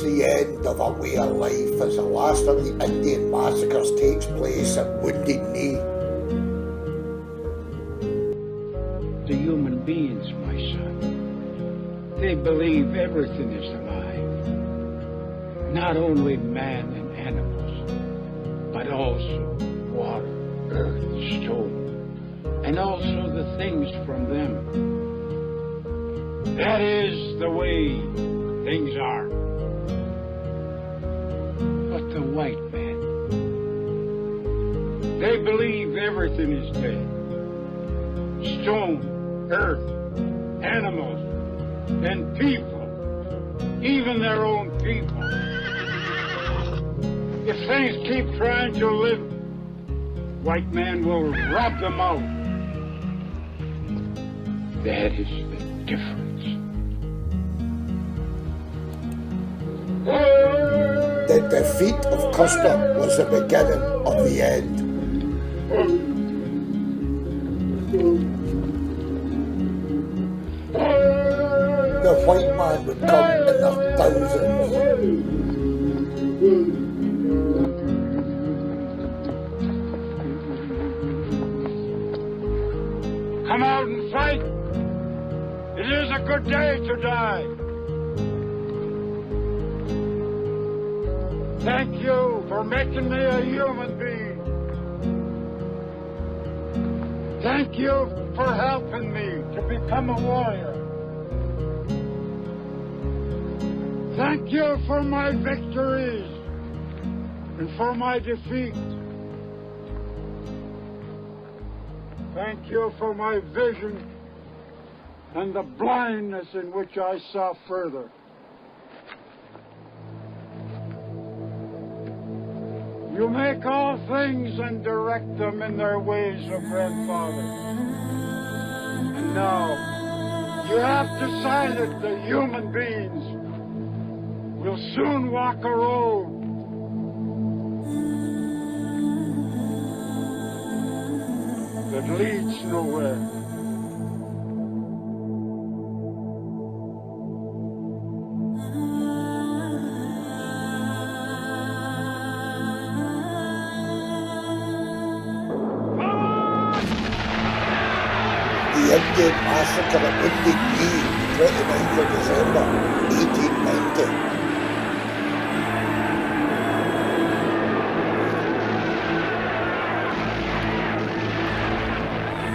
the end of a way of life as the last of the Indian massacres takes place at Wounded Knee. The human beings, my son, they believe everything is alive. Not only man and animals, but also water, earth, stone, and also the things from them. That is the way things are. But the white man, they believe everything is dead. Stone, earth, animals, and people, even their own people. If things keep trying to live, white man will rob them out. That is the difference. The defeat of Custer was the beginning of the end. The white man would come in their thousands. Come out and fight. It is a good day to die. Thank you for making me a human being. Thank you for helping me to become a warrior. Thank you for my victories and for my defeat. Thank you for my vision and the blindness in which I saw further. You make all things and direct them in their ways, O Grandfather. And now, you have decided that human beings will soon walk a road that leads nowhere. The Indian massacre at Wounded Knee, 29th of December, 1890.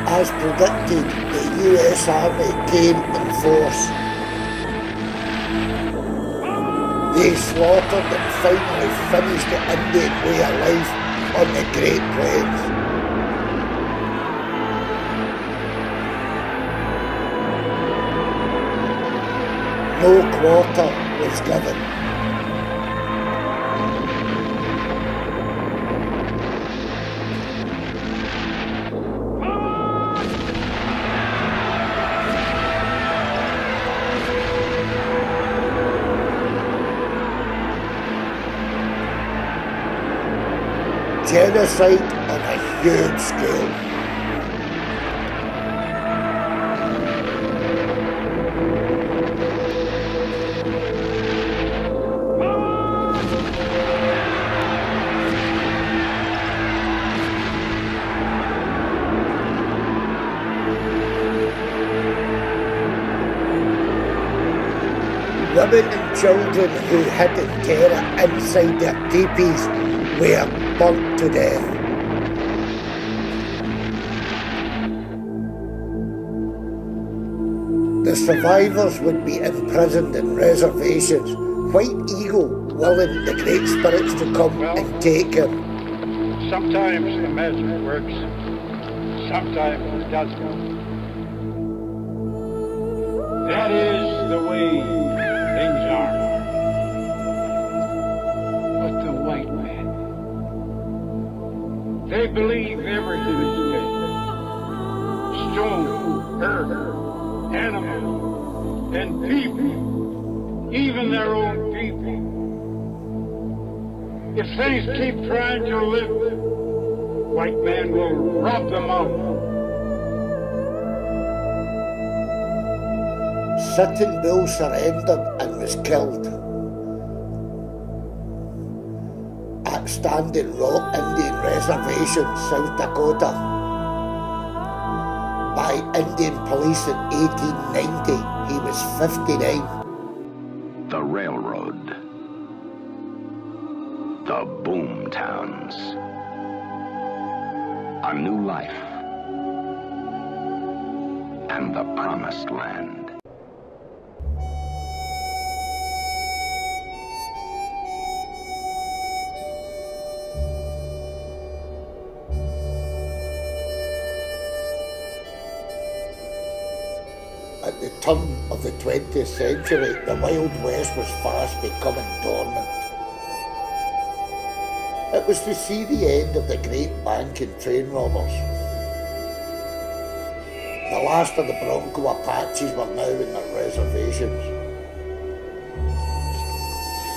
As predicted, the US Army came in force. They slaughtered and finally finished the Indian way of life on the Great Plains. No quarter was given. Genocide on a huge scale. Women and children who hid in terror inside their teepees were burnt to death. The survivors would be imprisoned in reservations, White Eagle willing the great spirits to come and take him. Sometimes the magic works, sometimes it doesn't. That is the way things are. But the white man, they believe everything is dead. Stone, earth, animals, and people, even their own people. If things keep trying to live, white man will rob them out. Sitting Bull surrendered and was killed. that Standing Rock Indian Reservation, South Dakota, by Indian police in 1890. He was 59. The railroad. The boom towns. A new life. And the promised land. At the turn of the 20th century, the Wild West was fast becoming dormant. It was to see the end of the great bank and train robbers. The last of the Bronco Apaches were now in their reservations.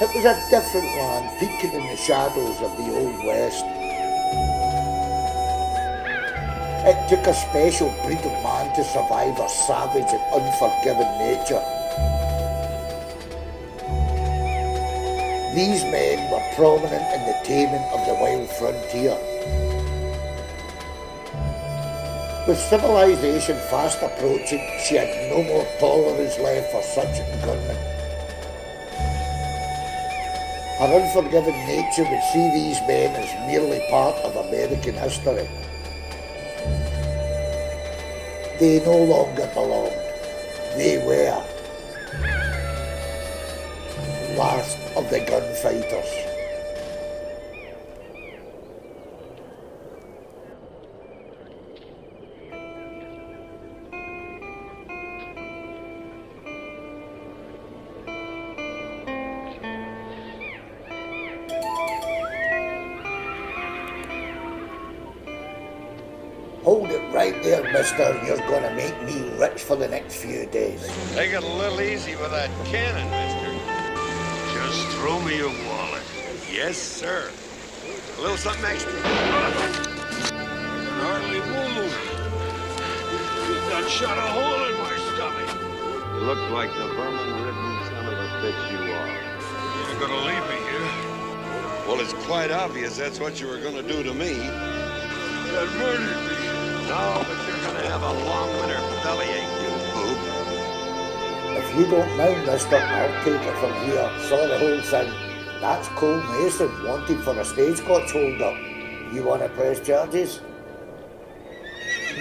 It was a different land peeking in the shadows of the Old West. It took a special breed of man to survive a savage and unforgiving nature. These men were prominent in the taming of the wild frontier. With civilization fast approaching, she had no more tolerance left for such gunmen. Her unforgiving nature would see these men as merely part of American history. They no longer belonged. They were last of the gunfighters. Hold it right there, mister. You're gonna make me rich for the next few days. Take it a little easy with that cannon, mister. Just throw me your wallet. Yes, sir. A little something extra. Hardly move. You done shot a hole in my stomach. You look like the vermin-ridden son of a bitch you are. You're gonna leave me here? Well, it's quite obvious that's what you were gonna do to me. You had murdered me. No, but you're gonna have a long winter bellyache, you boob. If you don't mind, mister, I'll take it from here. Saw the whole thing. That's Cole Mason, wanted for a stagecoach hold-up. You want to press charges?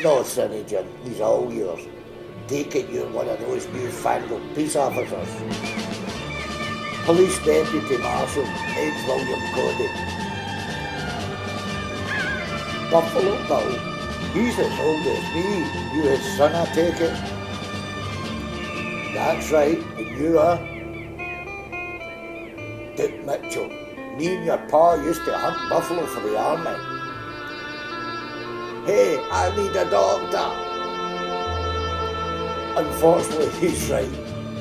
No, Sonny Jim, he's all yours. Take it you're one of those newfangled peace officers. Police Deputy Marshal, Ed William Cody. Buffalo Bill, he's as old as me. You his son, I take it? That's right, and you are? Dick Mitchell. Me and your pa used to hunt buffalo for the army. Hey, I need a doctor. Unfortunately, he's right.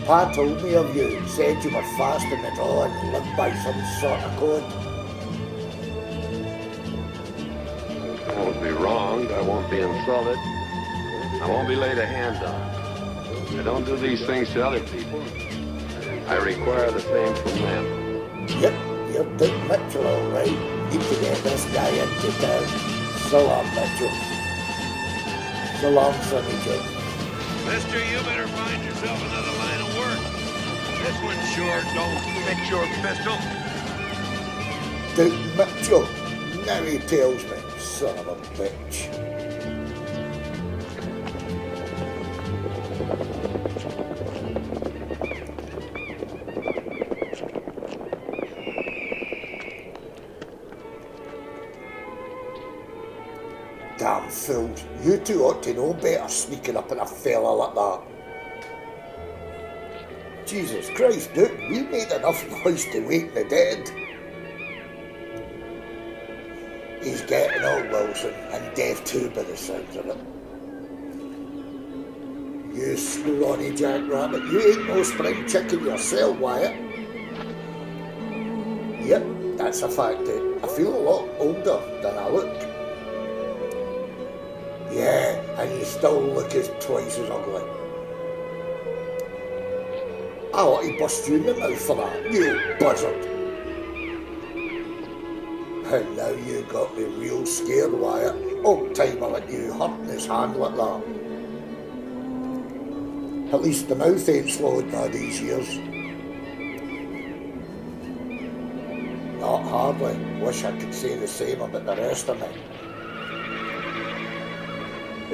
Pa told me of you, said you were fast in the draw and lived by some sort of code. I won't be wronged, I won't be insulted, I won't be laid a hand on. I don't do these things to other people. I require the same from them. Yep, you're Dick Mitchell, all right. Need to get this guy into town. So long, Mitchell. So long, Sonny Jim. Mister, you better find yourself another line of work. This one sure don't fit your pistol. Dick Mitchell. Now he tells me, son of a bitch. Damn fools. You two ought to know better sneaking up on a fella like that. Jesus Christ, dude, we made enough noise to wake the dead. He's getting old, Wilson, and deaf too by the sounds of it. You scrawny jackrabbit, you ain't no spring chicken yourself, Wyatt. Yep, that's a fact, dude. I feel a lot older than I look. Yeah, and you still look as twice as ugly. I ought to bust you in the mouth for that, you buzzard. And now you got me real scared, Wyatt. Old timer like you hurting his hand like that. At least the mouth ain't slowed now these years. Not hardly. Wish I could say the same about the rest of me.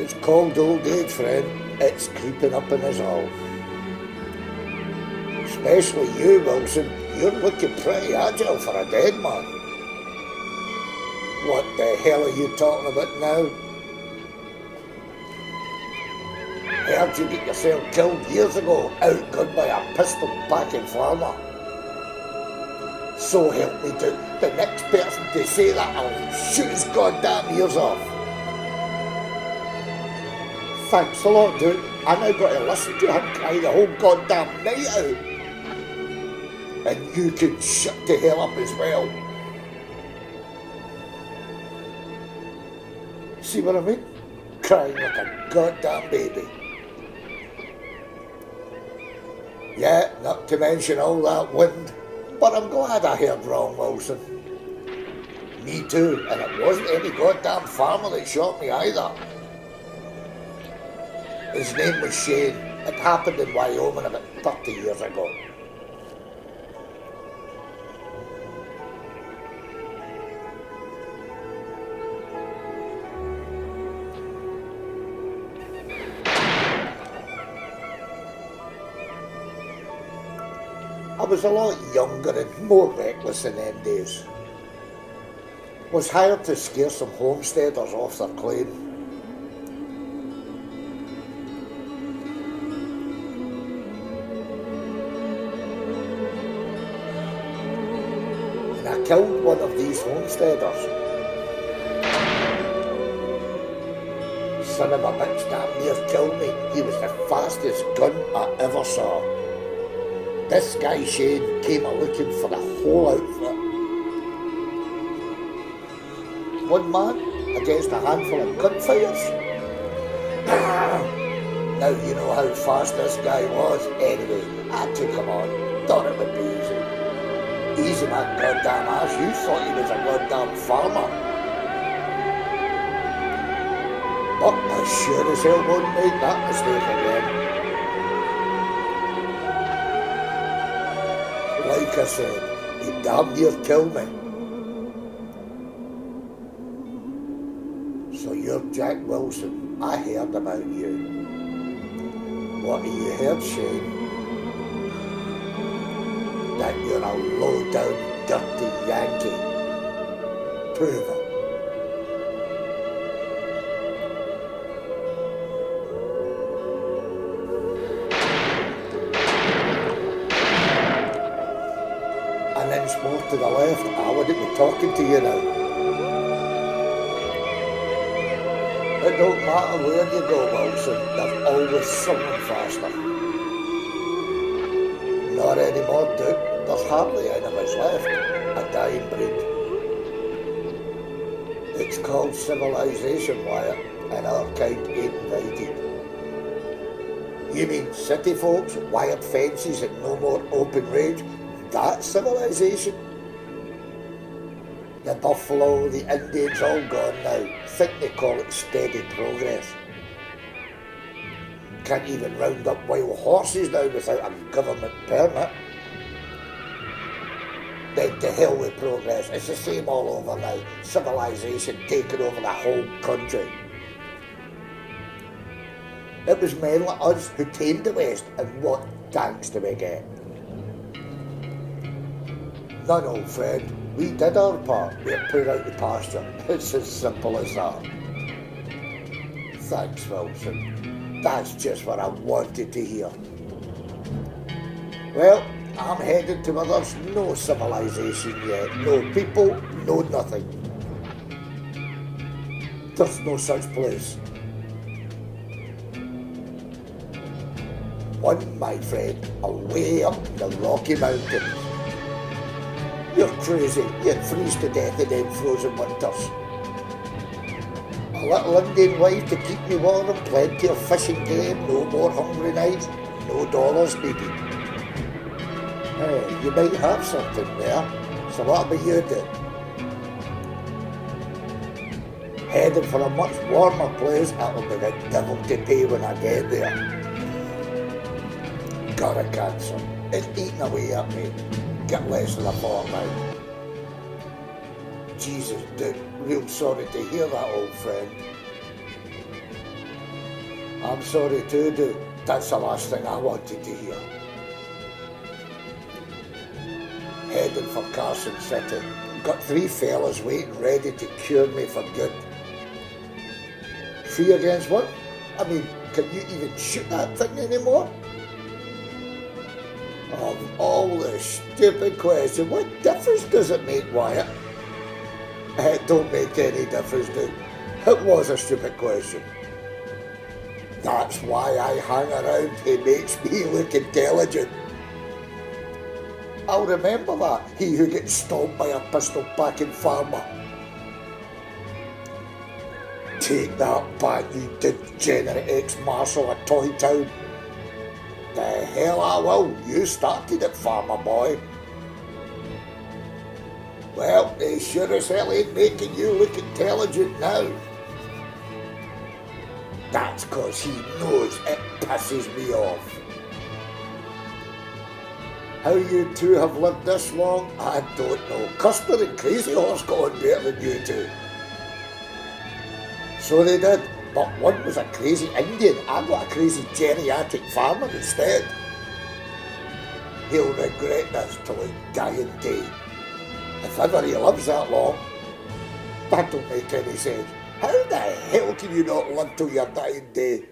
It's called old age, friend. It's creeping up in us all. Especially you, Wilson. You're looking pretty agile for a dead man. What the hell are you talking about now? Heard you get yourself killed years ago, outgunned by a pistol-packing farmer. So help me, dude, the next person to say that, I'll shoot his goddamn ears off. Thanks a lot, dude. I now got to listen to him cry the whole goddamn night out. And you can shut the hell up as well. See what I mean? Crying like a goddamn baby. Yeah, not to mention all that wind. But I'm glad I heard wrong, Wilson. Me too, and it wasn't any goddamn farmer that shot me either. His name was Shane. It happened in Wyoming about 30 years ago. I was a lot younger and more reckless in them days. Was hired to scare some homesteaders off their claim. And I killed one of these homesteaders. Son of a bitch damn near killed me. He was the fastest gun I ever saw. This guy Shane came a-looking for the whole outfit. One man against a handful of gunfighters. Now you know how fast this guy was. Anyway, I took him on. Thought it would be easy. Easy, man, goddamn ass. You thought he was a goddamn farmer. But I sure as hell won't make that mistake again. Like I said, he damn near killed me. So you're Jack Wilson. I heard about you. What have you heard, Shane? That you're a low-down, dirty Yankee. Prove it. An inch more to the left, I wouldn't be talking to you now. It don't matter where you go, Wilson, there's always someone faster. Not anymore, Duke. There's hardly any of us left. A dying breed. It's called civilization, Wyatt, and our kind ain't invited. You mean city folks, wired fences and no more open range? That's civilization? The buffalo, the Indians all gone now. Think they call it steady progress. Can't even round up wild horses now without a government permit. Then to hell with progress. It's the same all over now. Civilization taking over the whole country. It was men like us who tamed the West, and what thanks do we get? None, old friend. We did our part. We were put out the pasture. It's as simple as that. Thanks, Wilson. That's just what I wanted to hear. Well, I'm headed to where there's no civilization yet. No people, no nothing. There's no such place. One, my friend, away up in the Rocky Mountains. You're crazy. You'd freeze to death in them frozen winters. A little Indian wife to keep me warm, plenty of fishing game, no more hungry nights, no dollars needed. Hey, you might have something there. So what about you do? Heading for a much warmer place. It'll be the devil to pay when I get there. Got a cancer. It's eating away at me. Get less than a fortnight. Jesus, dude, real sorry to hear that, old friend. I'm sorry too, dude. That's the last thing I wanted to hear. Heading for Carson City. Got 3 fellas waiting ready to cure me for good. 3 against 1? I mean, can you even shoot that thing anymore? Of all the stupid questions, what difference does it make, Wyatt? It don't make any difference, dude. It was a stupid question. That's why I hang around. It makes me look intelligent. I'll remember that, he who gets stomped by a pistol-packing farmer. Take that back, you degenerate ex-marshal of Toy Town. The hell I will, you started it, farmer boy. Well, they sure as hell ain't making you look intelligent now. That's 'cause he knows it pisses me off. How you two have lived this long, I don't know. Custer and Crazy Horse got on better than you two. So they did, but one was a crazy Indian. I got a crazy geriatric farmer instead. He'll regret this till his dying day. If ever he lives that long. That don't make any sense. How the hell can you not live till your dying day?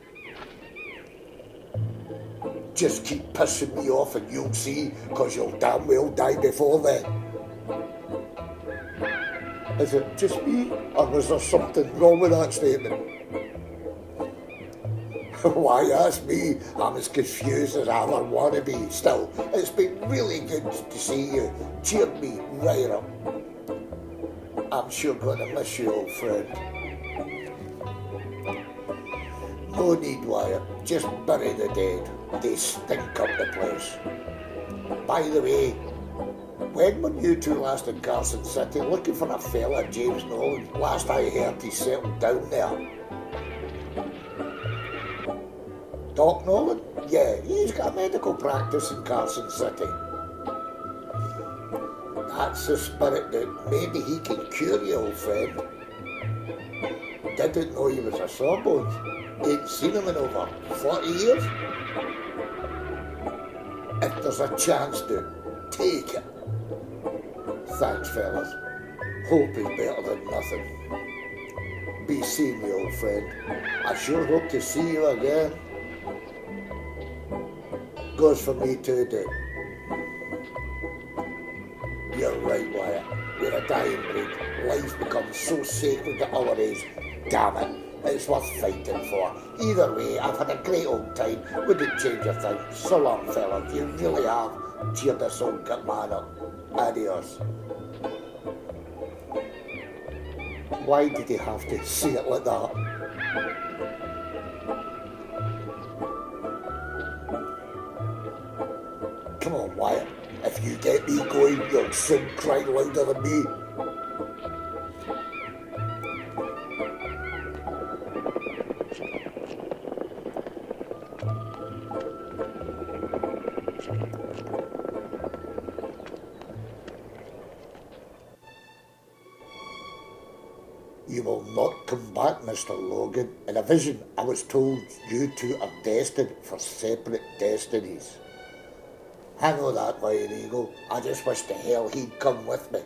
Just keep pissing me off and you'll see, 'cause you'll damn well die before then. Is it just me, or was there something wrong with that statement? Why, ask me. I'm as confused as I ever want to be. Still, it's been really good to see you. Cheered me right up. I'm sure gonna miss you, old friend. No need, Wyatt. Just bury the dead. They stink up the place. By the way, when were you two last in Carson City looking for a fella, James Nolan? Last I heard, he settled down there. Doc Nolan? Yeah, he's got a medical practice in Carson City. That's the spirit, that maybe he can cure you, old friend. Didn't know he was a sawbones. Ain't seen him in over 40 years. If there's a chance to, take it. Thanks, fellas. Hope is better than nothing. Be seeing you, old friend. I sure hope to see you again. Goes for me too, Dick. You're right, Wyatt. We're a dying breed. Life becomes so sacred at our age. Damn it. It's worth fighting for. Either way, I've had a great old time. Wouldn't change a thing. So long, fella. You really have cheered this old gut man up. Adios. Why did he have to say it like that? Come on, Wyatt. If you get me going, you'll soon cry louder than me. You will not come back, Mr. Logan. In a vision, I was told you two are destined for separate destinies. I know that, Iron Eagle. I just wish to hell he'd come with me.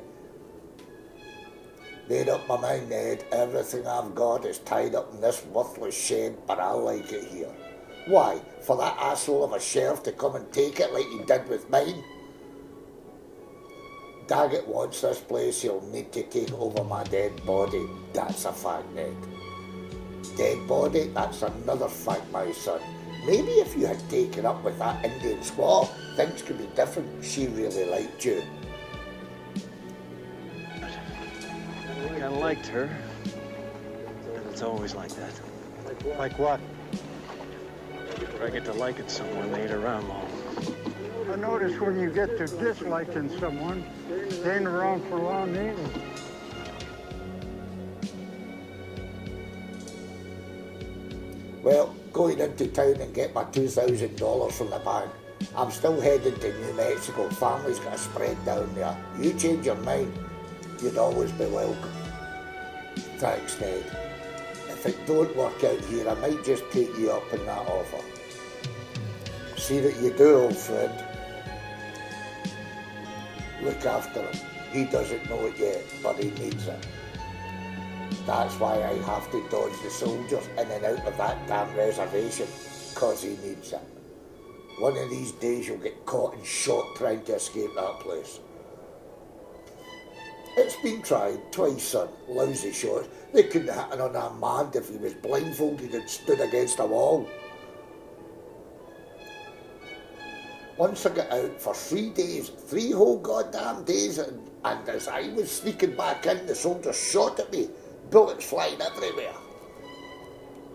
Made up my mind, Ned. Everything I've got is tied up in this worthless shed, but I like it here. Why? For that asshole of a sheriff to come and take it like he did with mine? Daggett wants this place, he'll need to take over my dead body. That's a fact, Ned. Dead body? That's another fact, my son. Maybe if you had taken up with that Indian squaw, things could be different. She really liked you. I think I liked her. And it's always like that. Like what? I get to liking someone, they ain't around long. I notice when you get to disliking someone, they ain't around for long either. Well, going into town and get my $2,000 from the bank. I'm still heading to New Mexico. Family's got a spread down there. You change your mind, you'd always be welcome. Thanks, Ned. If it don't work out here, I might just take you up on that offer. See that you do, old friend. Look after him. He doesn't know it yet, but he needs it. That's why I have to dodge the soldiers in and out of that damn reservation, 'cause he needs it. One of these days you'll get caught and shot trying to escape that place. It's been tried twice, son. Lousy shots. They couldn't hit it on that man if he was blindfolded and stood against a wall. Once I got out for 3 days, 3 whole goddamn days, and as I was sneaking back in, the soldiers shot at me, bullets flying everywhere.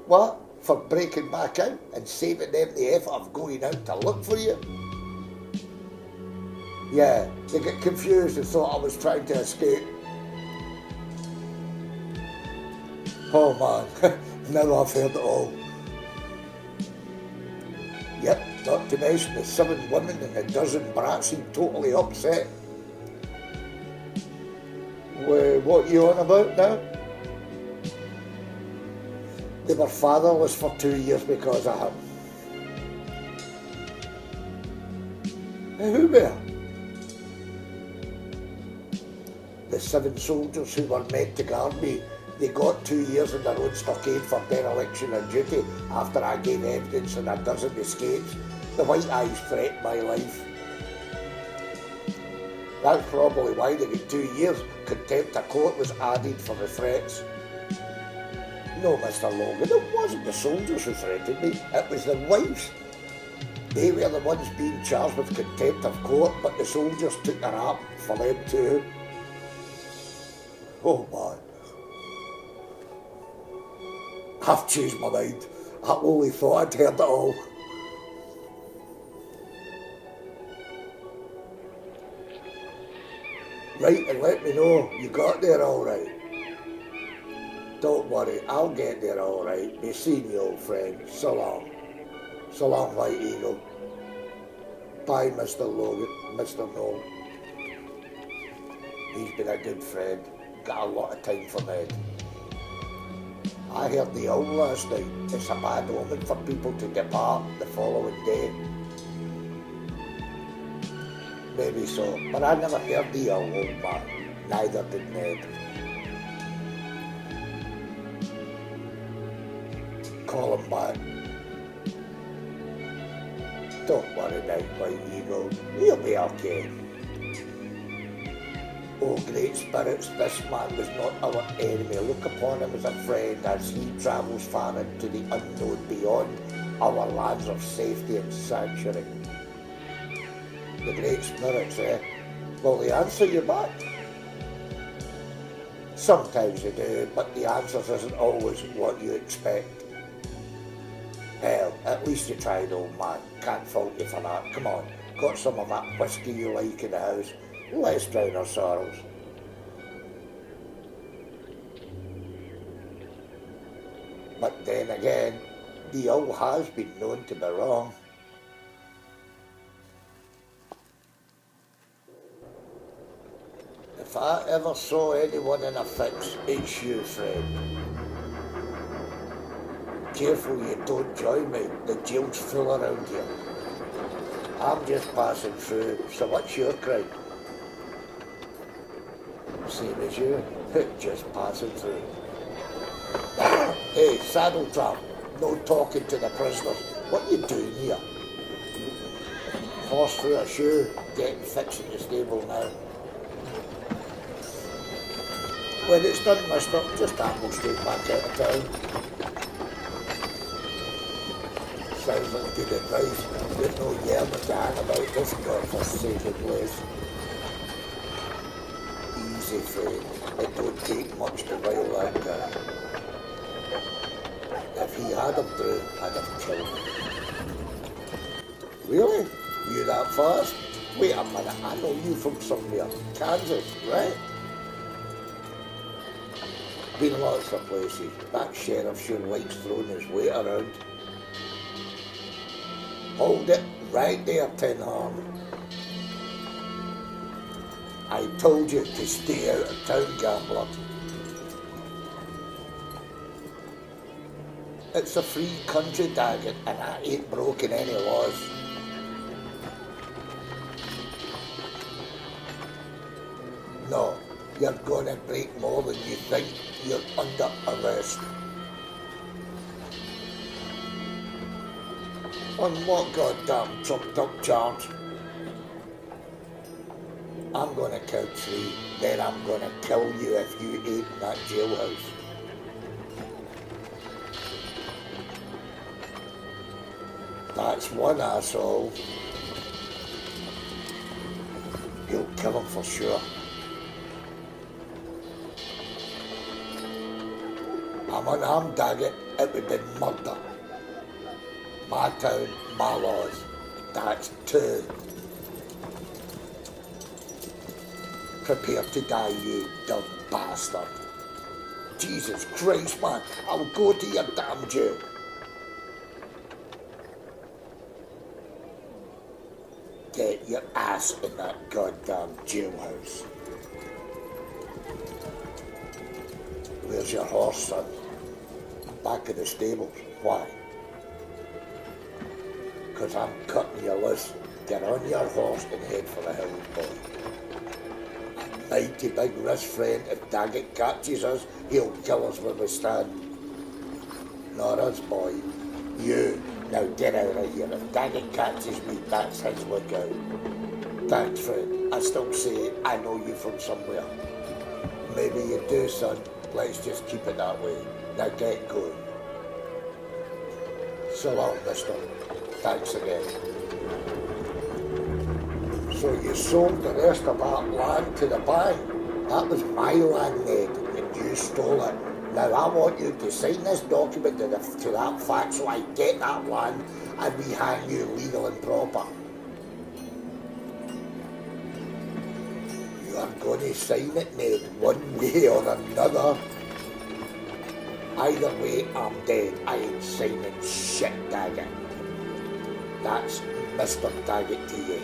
What? For breaking back in and saving them the effort of going out to look for you? Yeah, they got confused and thought I was trying to escape. Oh man, now I've heard it all. Yep, not to mention the 7 women and a dozen brats seemed totally upset. Well, what are you on about now? They were fatherless for 2 years because of him. Who were? The 7 soldiers who were meant to guard me. They got 2 years in their own stockade for dereliction of duty after I gave evidence in a dozen escapes. The White Eyes threatened my life. That's probably why they got 2 years. Contempt of court was added for the threats. No, Mr. Logan, it wasn't the soldiers who threatened me, it was the wives. They were the ones being charged with contempt of court, but the soldiers took the rap for them too. Oh man. I've changed my mind. I only thought I'd heard it all. Right, and let me know you got there all right. Don't worry, I'll get there all right. Be seeing you, old friend. So long. So long, White Eagle. Bye, Mr. Logan, Mr. Noel. He's been a good friend. Got a lot of time for Ned. I heard the owl last night. It's a bad omen for people to depart the following day. Maybe so, but I never heard the owl, old man. Neither did Ned. Call him back. Don't worry now, White Eagle. He'll be okay. Oh, great spirits, this man was not our enemy. Look upon him as a friend as he travels far into the unknown beyond our lands of safety and sanctuary. The great spirits, eh? Will they answer you back? Sometimes they do, but the answers isn't always what you expect. Hell, at least you tried, old man. Can't fault you for that. Come on, got some of that whiskey you like in the house. Let's drown our sorrows. But then again, the owl has been known to be wrong. If I ever saw anyone in a fix, it's you, friend. Careful you don't join me, the jail's full around here. I'm just passing through, so what's your crime? Same as you, just passing through. Hey, saddle trap, no talking to the prisoners. What you doing here? Horse through a shoe, getting fixed in the stable now. When it's done, mister, just amble straight back out of town. Sounds like good advice. There's no yell to hang about this godforsaken place. Easy, friend. It don't take much to rile that guy. If he had him through, I'd have killed him. Really? You that fast? Wait a minute, I know you from somewhere. Kansas, right? Been lots of places. That sheriff sure likes throwing his weight around. Hold it right there, Tin Horn. I told you to stay out of town, gambler. It's a free country, Daggett, and I ain't broken any laws. No, you're gonna break more than you think. You're under arrest. On what goddamn trumped up charge? I'm gonna count 3, then I'm gonna kill you if you ain't in that jailhouse. That's one asshole. You'll kill him for sure. I'm unarmed, Daggett. It would be murder. My town, my laws. That's 2. Prepare to die, you dumb bastard. Jesus Christ, man. I'll go to your damn jail. Get your ass in that goddamn jailhouse. Where's your horse, son? Back in the stables. Why? 'Cause I'm cutting you loose. Get on your horse and head for the hills, boy. A mighty big risk, friend. If Daggett catches us, he'll kill us where we stand. Not us, boy. You. Now get out of here. If Daggett catches me, that's his lookout. Thanks, friend. I still say I know you from somewhere. Maybe you do, son. Let's just keep it that way. Now get going. So long, mister. Thanks again. So you sold the rest of that land to the bank? That was my land, Ned, and you stole it. Now I want you to sign this document to that fact so I get that land and we hang you legal and proper. You are going to sign it, Ned, one way or another. Either way, I'm dead. I ain't signing shit, Daggett. That's Mr. Daggett to you.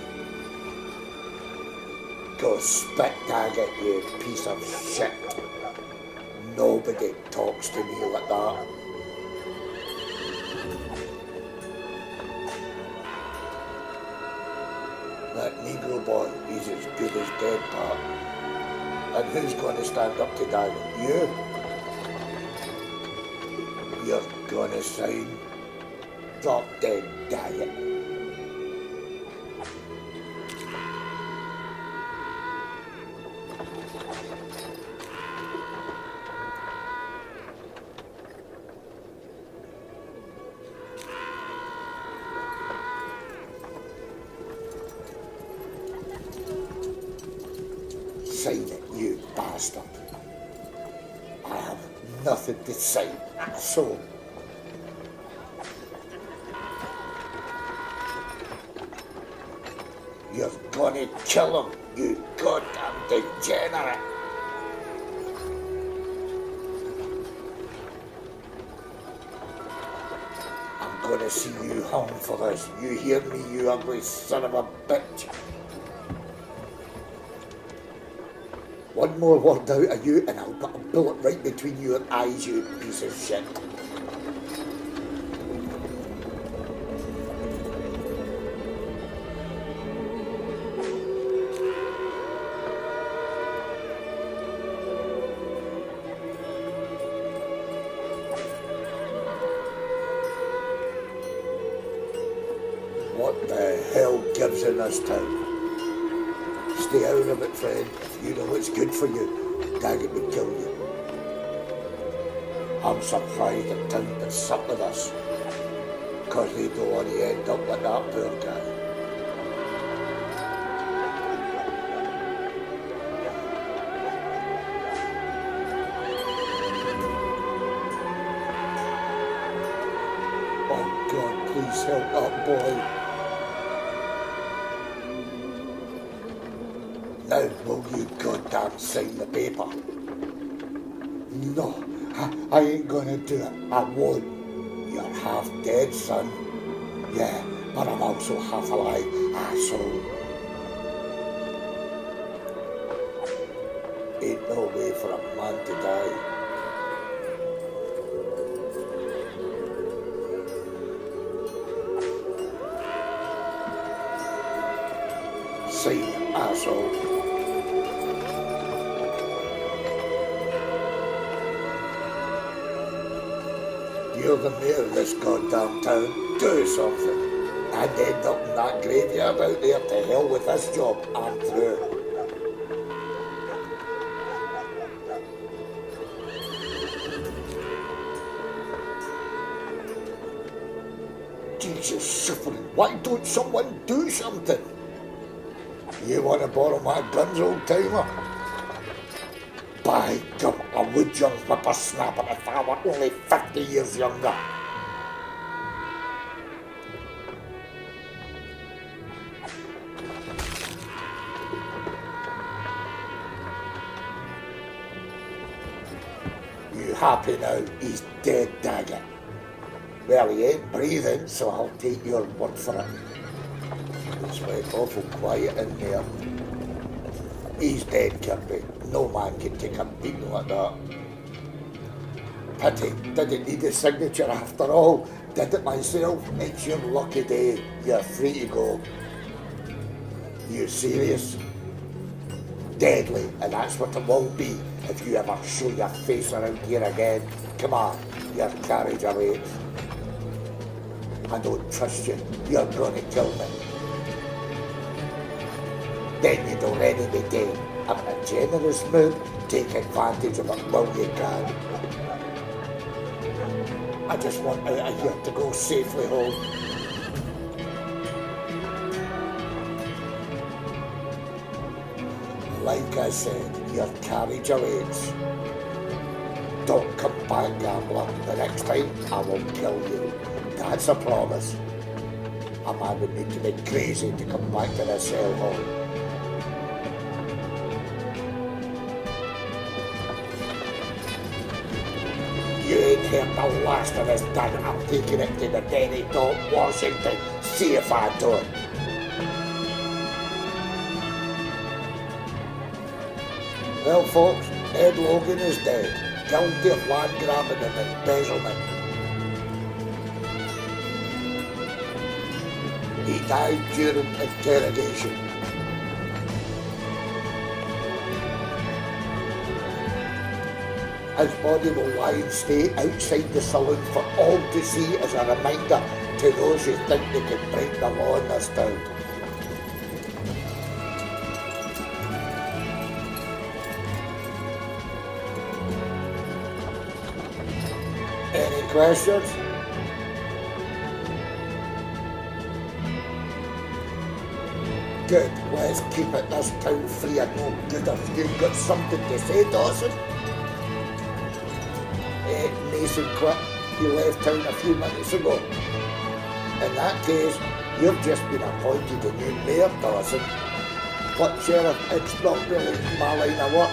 Go spit, Daggett, you piece of shit. Nobody talks to me like that. That Negro boy, he's as good as dead, Pat. And who's going to stand up to Daggett? You? You're going to sign drop dead, Daggett. Sign it, you bastard. I have nothing to sign, so you're gonna kill him, you goddamn degenerate. I'm gonna see you hung for this. You hear me, you ugly son of a bitch? One more word out of you and I'll put a bullet right between your eyes, you piece of shit. What the hell gives in this town? Stay out of it, friend. If you know it's good for you, Daggett would kill you. I'm surprised the town would suck with us, 'cause they don't want to end up like that poor guy. Oh God, please help that boy. Now will you goddamn sign the paper? No, I ain't gonna do it. I won't. You're half dead, son. Yeah, but I'm also half alive, asshole. Ain't no way for a man to die. See, asshole. You're the mayor of this goddamn town. Do something. And end up in that graveyard out there. To hell with this job. I'm through. Jesus suffering. Why don't someone do something? You want to borrow my guns, old timer? By gum, I would young whippersnapper if I were only 50 years younger. You happy now? He's dead, dagger. Well, he ain't breathing, so I'll take your word for it. It's went awful quiet in there. He's dead, Kirby. No man can take a beating like that. Pity, didn't need a signature after all. Did it myself. It's your lucky day. You're free to go. You serious? Deadly, and that's what it will be if you ever show your face around here again. Come on, your carriage awaits. I don't trust you. You're gonna kill me. Then you'd already be dead. I'm in a generous mood. Take advantage of it while you can. I just want out of here to go safely home. Like I said, your carriage awaits. Don't come back, gambler. The next time, I will kill you. That's a promise. A man would need to be crazy to come back to this hellhole. You ain't heard the last of this, Dad. I'm taking it to the Denny Dog, Washington. See if I don't. Well, folks, Ed Logan is dead. Guilty of land grabbing and embezzlement. He died during interrogation. His body will lie in state outside the saloon for all to see as a reminder to those who think they can break the law in this town. Any questions? Good, let's keep it this town free and no gooders. You've got something to say, Dawson? Mason quit. He left town a few minutes ago. In that case, you've just been appointed a new mayor, Dawson. But Sheriff, it's not really my line of work.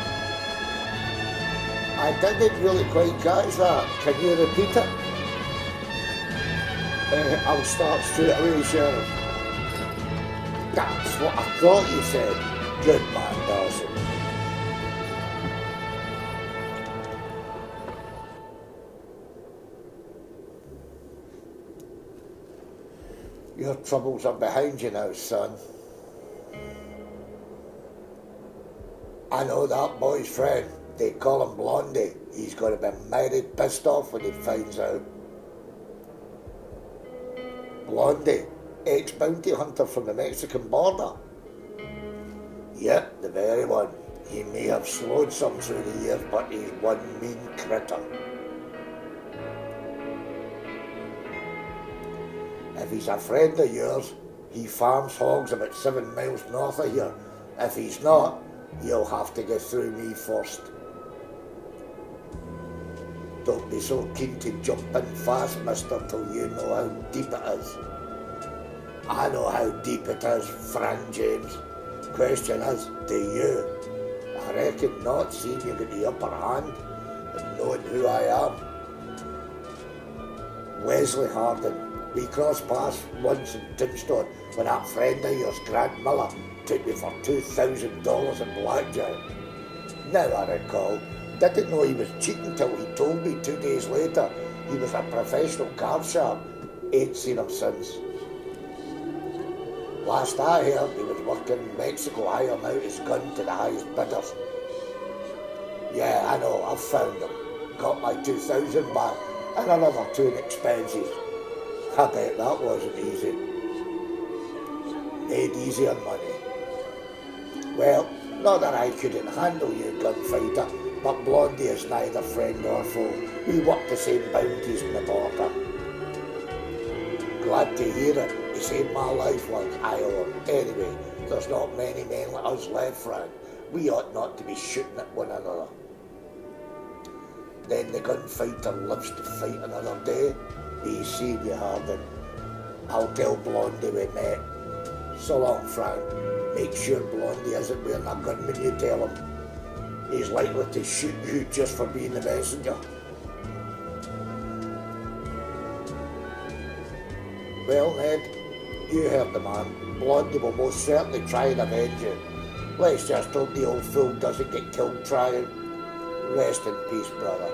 I didn't really quite catch that. Can you repeat it? I'll start straight away, Sheriff. That's what I thought you said. Good man, Dawson. Your troubles are behind you now, son. I know that boy's friend. They call him Blondie. He's going to be mighty pissed off when he finds out. Blondie, ex-bounty hunter from the Mexican border. Yep, the very one. He may have slowed some through the years, but he's one mean critter. If he's a friend of yours, he farms hogs about 7 miles north of here. If he's not, you'll have to get through me first. Don't be so keen to jump in fast, mister, till you know how deep it is. I know how deep it is, Frank James. Question is, do you? I reckon not, seeing you get the upper hand. and knowing who I am. Wesley Harding, we crossed paths once in Tombstone when that friend of yours, Grant Miller, took me for $2,000 in blackjack. Now I recall, didn't know he was cheating till he told me 2 days later he was a professional card sharp. Ain't seen him since. Last I heard, he was working in Mexico hiring out his gun to the highest bidders. Yeah, I know, I've found him. Got my 2,000 back and another 2 in expenses. I bet that wasn't easy. Made easy on money. Well, not that I couldn't handle you, gunfighter, but Blondie is neither friend nor foe. We work the same bounties in the border. Glad to hear it. He saved my life once, I owe him. Anyway, there's not many men like us left, Frank. We ought not to be shooting at one another. Then the gunfighter lives to fight another day. Be seeing you, Harding. I'll tell Blondie we met. So long, Frank. Make sure Blondie isn't wearing a gun when you tell him. He's likely to shoot you just for being the messenger. Well, Ned, you heard the man. Blondie will most certainly try and avenge you. Let's just hope the old fool doesn't get killed trying. Rest in peace, brother.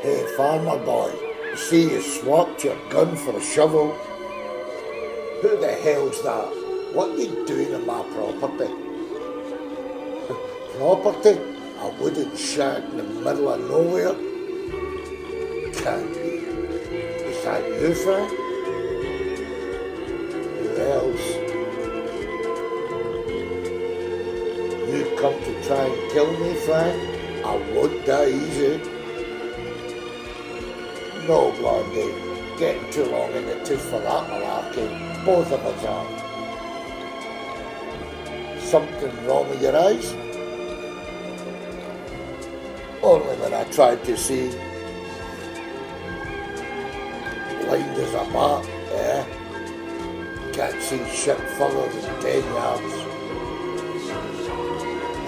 Hey, farmer boy, see you swapped your gun for a shovel. Who the hell's that? What are you doing on my property? Property? A wooden shack in the middle of nowhere? Can't be. Is that you, Frank? Who else? You come to try and kill me, Frank? I won't die easy. No, Blondie. Getting too long in the tooth for that malarkey. Both of us are. Something wrong with your eyes? Only when I tried to see. Blind as a bat, eh? Can't see shit further than 10 yards.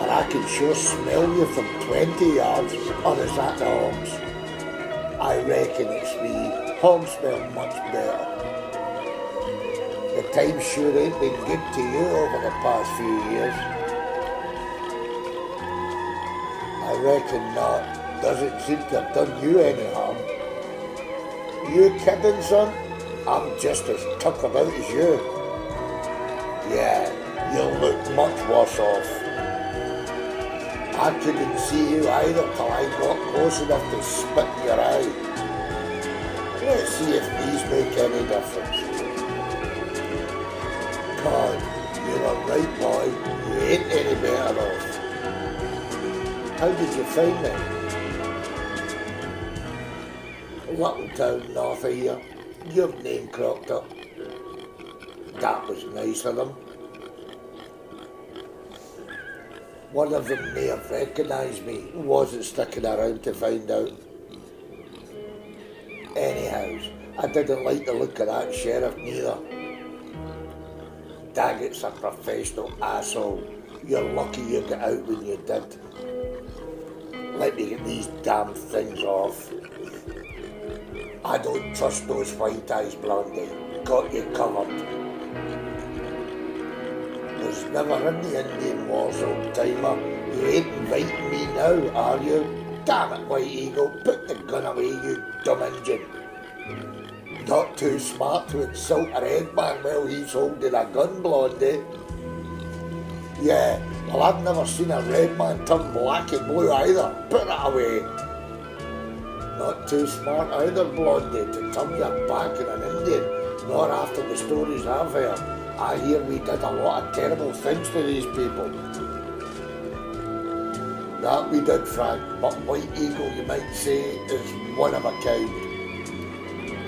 And I can sure smell you from 20 yards, or is that the hogs? I reckon it's me. Hogs smell much better. The time sure ain't been good to you over the past few years. I reckon not. Doesn't seem to have done you any harm. You kidding, son? I'm just as tuckered out as you. Yeah, you look much worse off. I couldn't see you either till I got close enough to spit in your eye. Let's see if these make any difference. God, you're a right boy. You ain't any better off. How did you find me? Little town north of here. Your name cropped up. That was nice of them. One of them may have recognised me, wasn't sticking around to find out. Anyhow, I didn't like the look of that sheriff neither. Daggett's a professional asshole. You're lucky you got out when you did. Let me get these damn things off. I don't trust those white eyes, Blondie. Got you covered. Was never in the Indian Wars, old timer. You ain't inviting me now, are you? Damn it, White Eagle, put the gun away, you dumb engine. Not too smart to insult a red man while he's holding a gun, Blondie. Yeah, well, I've never seen a red man turn black and blue either. Put it away. Not too smart either, Blondie, to turn your back on an Indian, nor after the stories I've heard. I hear we did a lot of terrible things to these people. That we did, Frank, but White Eagle, you might say, is one of a kind.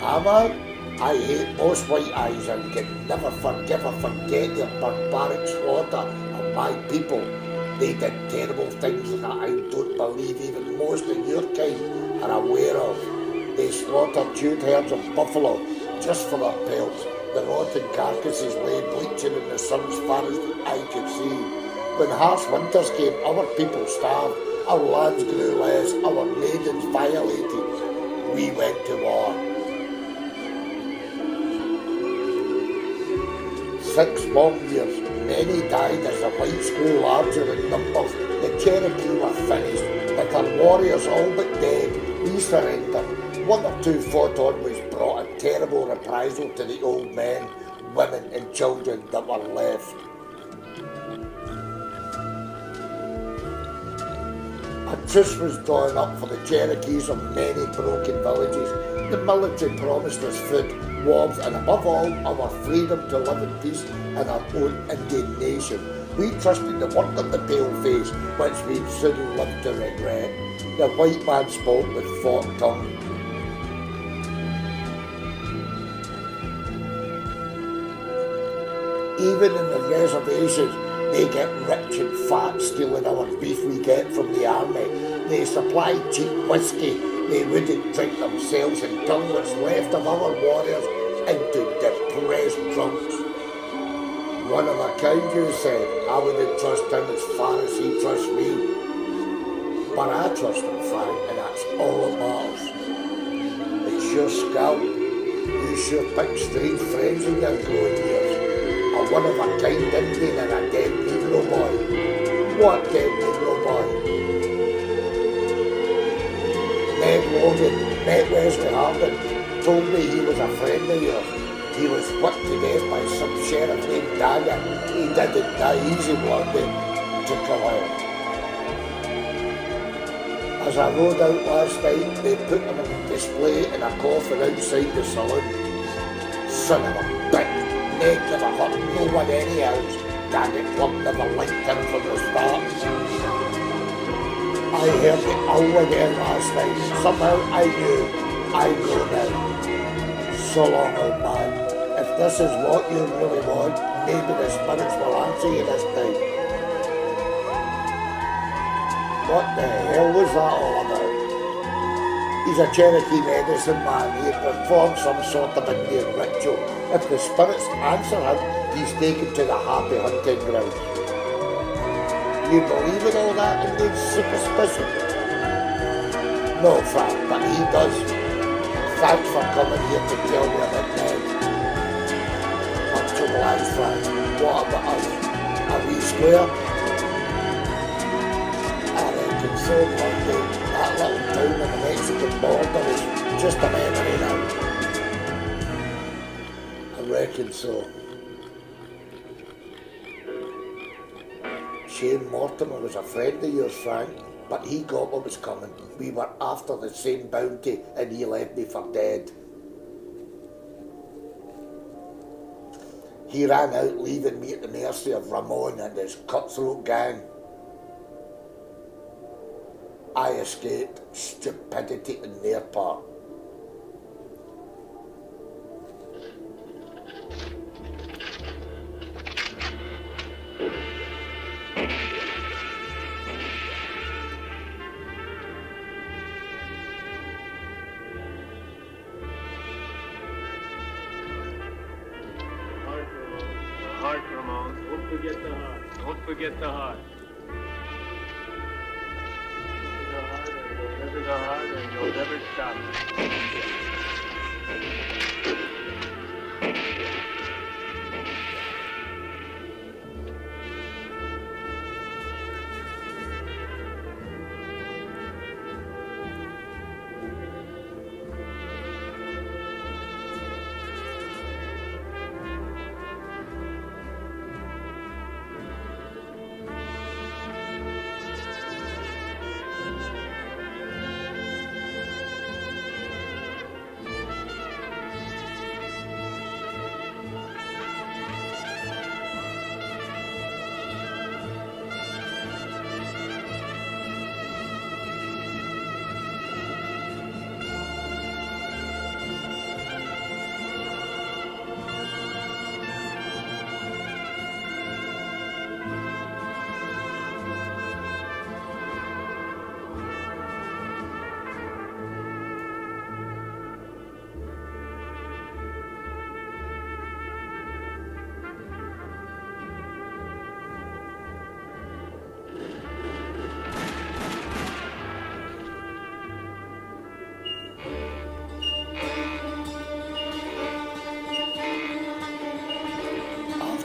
Am I? I hate most white eyes and can never forgive or forget their barbaric slaughter of my people. They did terrible things that I don't believe even most of your kind are aware of. They slaughtered huge herds of buffalo, just for their pelts. The rotten carcasses lay bleaching in the sun as far as the eye could see. When harsh winters came, our people starved, our lands grew less, our maidens violated. We went to war. 6 long years, many died as the whites grew larger in numbers. The Cherokee were finished, with our warriors all but dead. We surrendered. 1 or 2 fought on, which brought a terrible reprisal to the old men, women and children that were left. A truce was drawn up for the Cherokees of many broken villages. The military promised us food, warmth and above all our freedom to live in peace in our own Indian nation. We trusted the word of the paleface, which we'd soon live to regret. The white man spoke with forked tongue. Even in the reservations, they get rich and fat stealing our beef we get from the army. They supply cheap whiskey. They wouldn't drink themselves and turn what's left of our warriors into depressed drunks. One of our Kaiju said, I wouldn't trust him as far as he trusts me. But I trust him, Frank, and that's all that matters. It's your scalp. You sure pick strange friends in your growing years. A one-of-a-kind Indian and a dead Negro boy. What dead Negro boy? Ned Logan met Wesley Hardin, told me he was a friend of yours. He was whipped to death by some sheriff named Dagger. He didn't die easy, Blondie. Took a while. As I rode out last night, they put him on display in a coffin outside the saloon. Son of a bitch. Ned never hurt no one anyhow. Daddy Club never liked him from the start. I heard it all again last night. Somehow I knew. I know now. So long, old man. If this is what you really want, maybe the spirits will answer you this time. What the hell was that all about? He's a Cherokee medicine man. He performed some sort of Indian ritual. If the spirits answer him, he's taken to the happy hunting ground. You believe in all that Indian superstition? No, Frank, but he does. Thanks for coming here to tell me about Ned. Much obliged, Frank. What about us? Are we square? I reckon so, Blondie. That little town on the Mexican border is just a memory now. I reckon so. Shane Mortimer was a friend of yours, Frank, but he got what was coming. We were after the same bounty and he left me for dead. He ran out, leaving me at the mercy of Ramon and his cutthroat gang. I escaped. Stupidity on their part. Heart, Ramon. Don't forget the heart. Don't forget the heart. The heart and you'll never stop.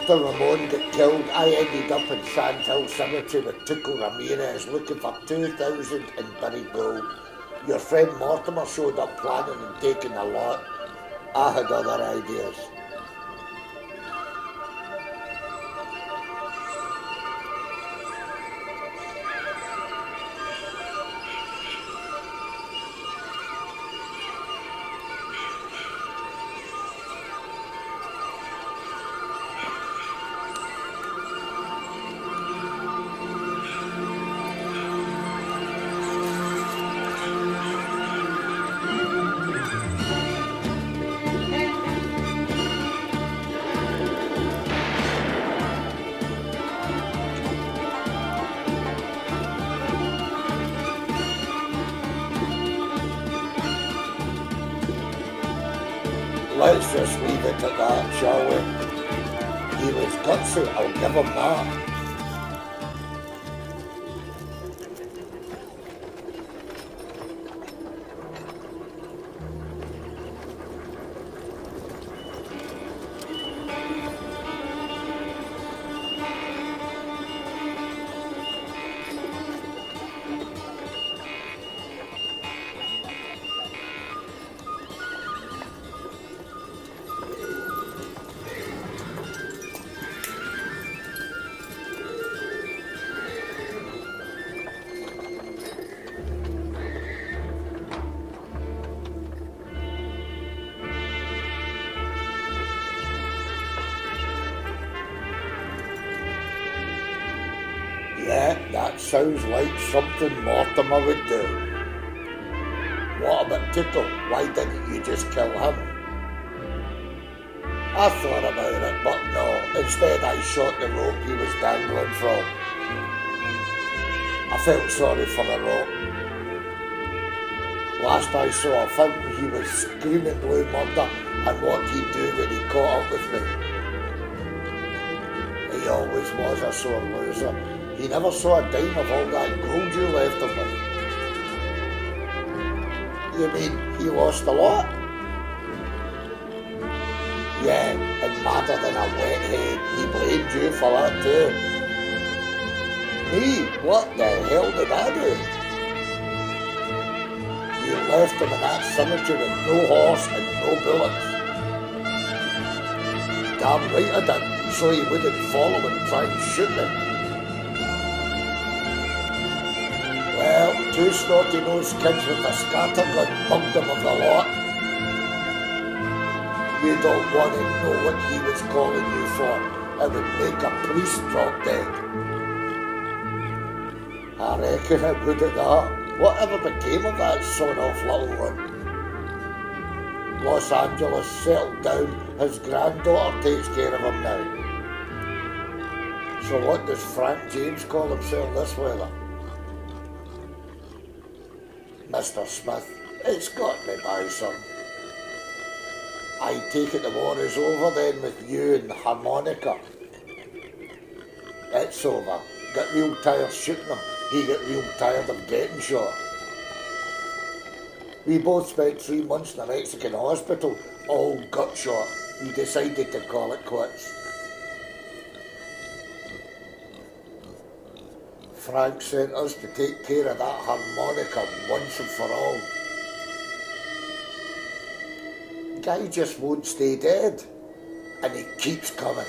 After Ramon got killed, I ended up in Sand Hill Cemetery with Tuco Ramirez looking for 2,000 in buried gold. Your friend Mortimer showed up planning and taking a lot. I had other ideas. Let's just leave it at that, shall we? He was gutsy, I'll give him that. Yeah, that sounds like something Mortimer would do. What about Tito? Why didn't you just kill him? I thought about it, but no. Instead I shot the rope he was dangling from. I felt sorry for the rope. Last I saw of him, he was screaming blue murder and what he'd do when he caught up with me. He always was a sore loser. He never saw a dime of all that gold you left him with. You mean he lost a lot? Yeah, and madder than a wet head, he blamed you for that too. Me? What the hell did I do? You left him in that cemetery with no horse and no bullets. Damn right I did, so he wouldn't follow and try and shoot me. Well, two snotty-nosed kids with a scattergun bugged him of the lot. You don't want to know what he was calling you for. It would make a priest drop dead. I reckon it would at that. Whatever became of that son-off little one? Los Angeles settled down. His granddaughter takes care of him now. So what does Frank James call himself this weather? Mr. Smith, it's got me by, son. I take it the war is over then with you and the harmonica. It's over. Got real tired shooting him. He got real tired of getting shot. We both spent 3 months in a Mexican hospital, all gut shot. We decided to call it quits. Frank sent us to take care of that harmonica once and for all. Guy just won't stay dead, and he keeps coming.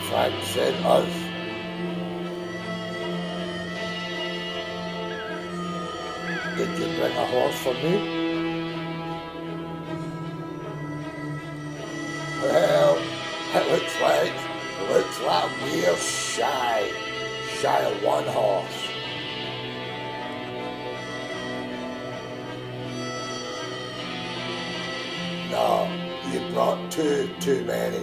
Frank sent us. Did you bring a horse for me? Well, it looks like we're shy of one horse. not too many.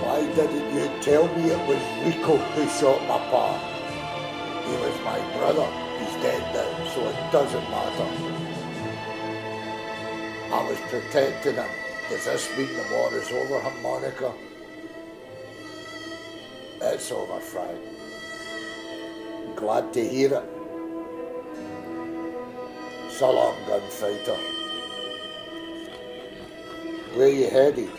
Why didn't you tell me it was Rico who shot my pa? He was my brother. He's dead now, so it doesn't matter. I was protecting him. Does this mean the war is over, harmonica? It's over, Frank. Glad to hear it. So long, gunfighter. Where you headed?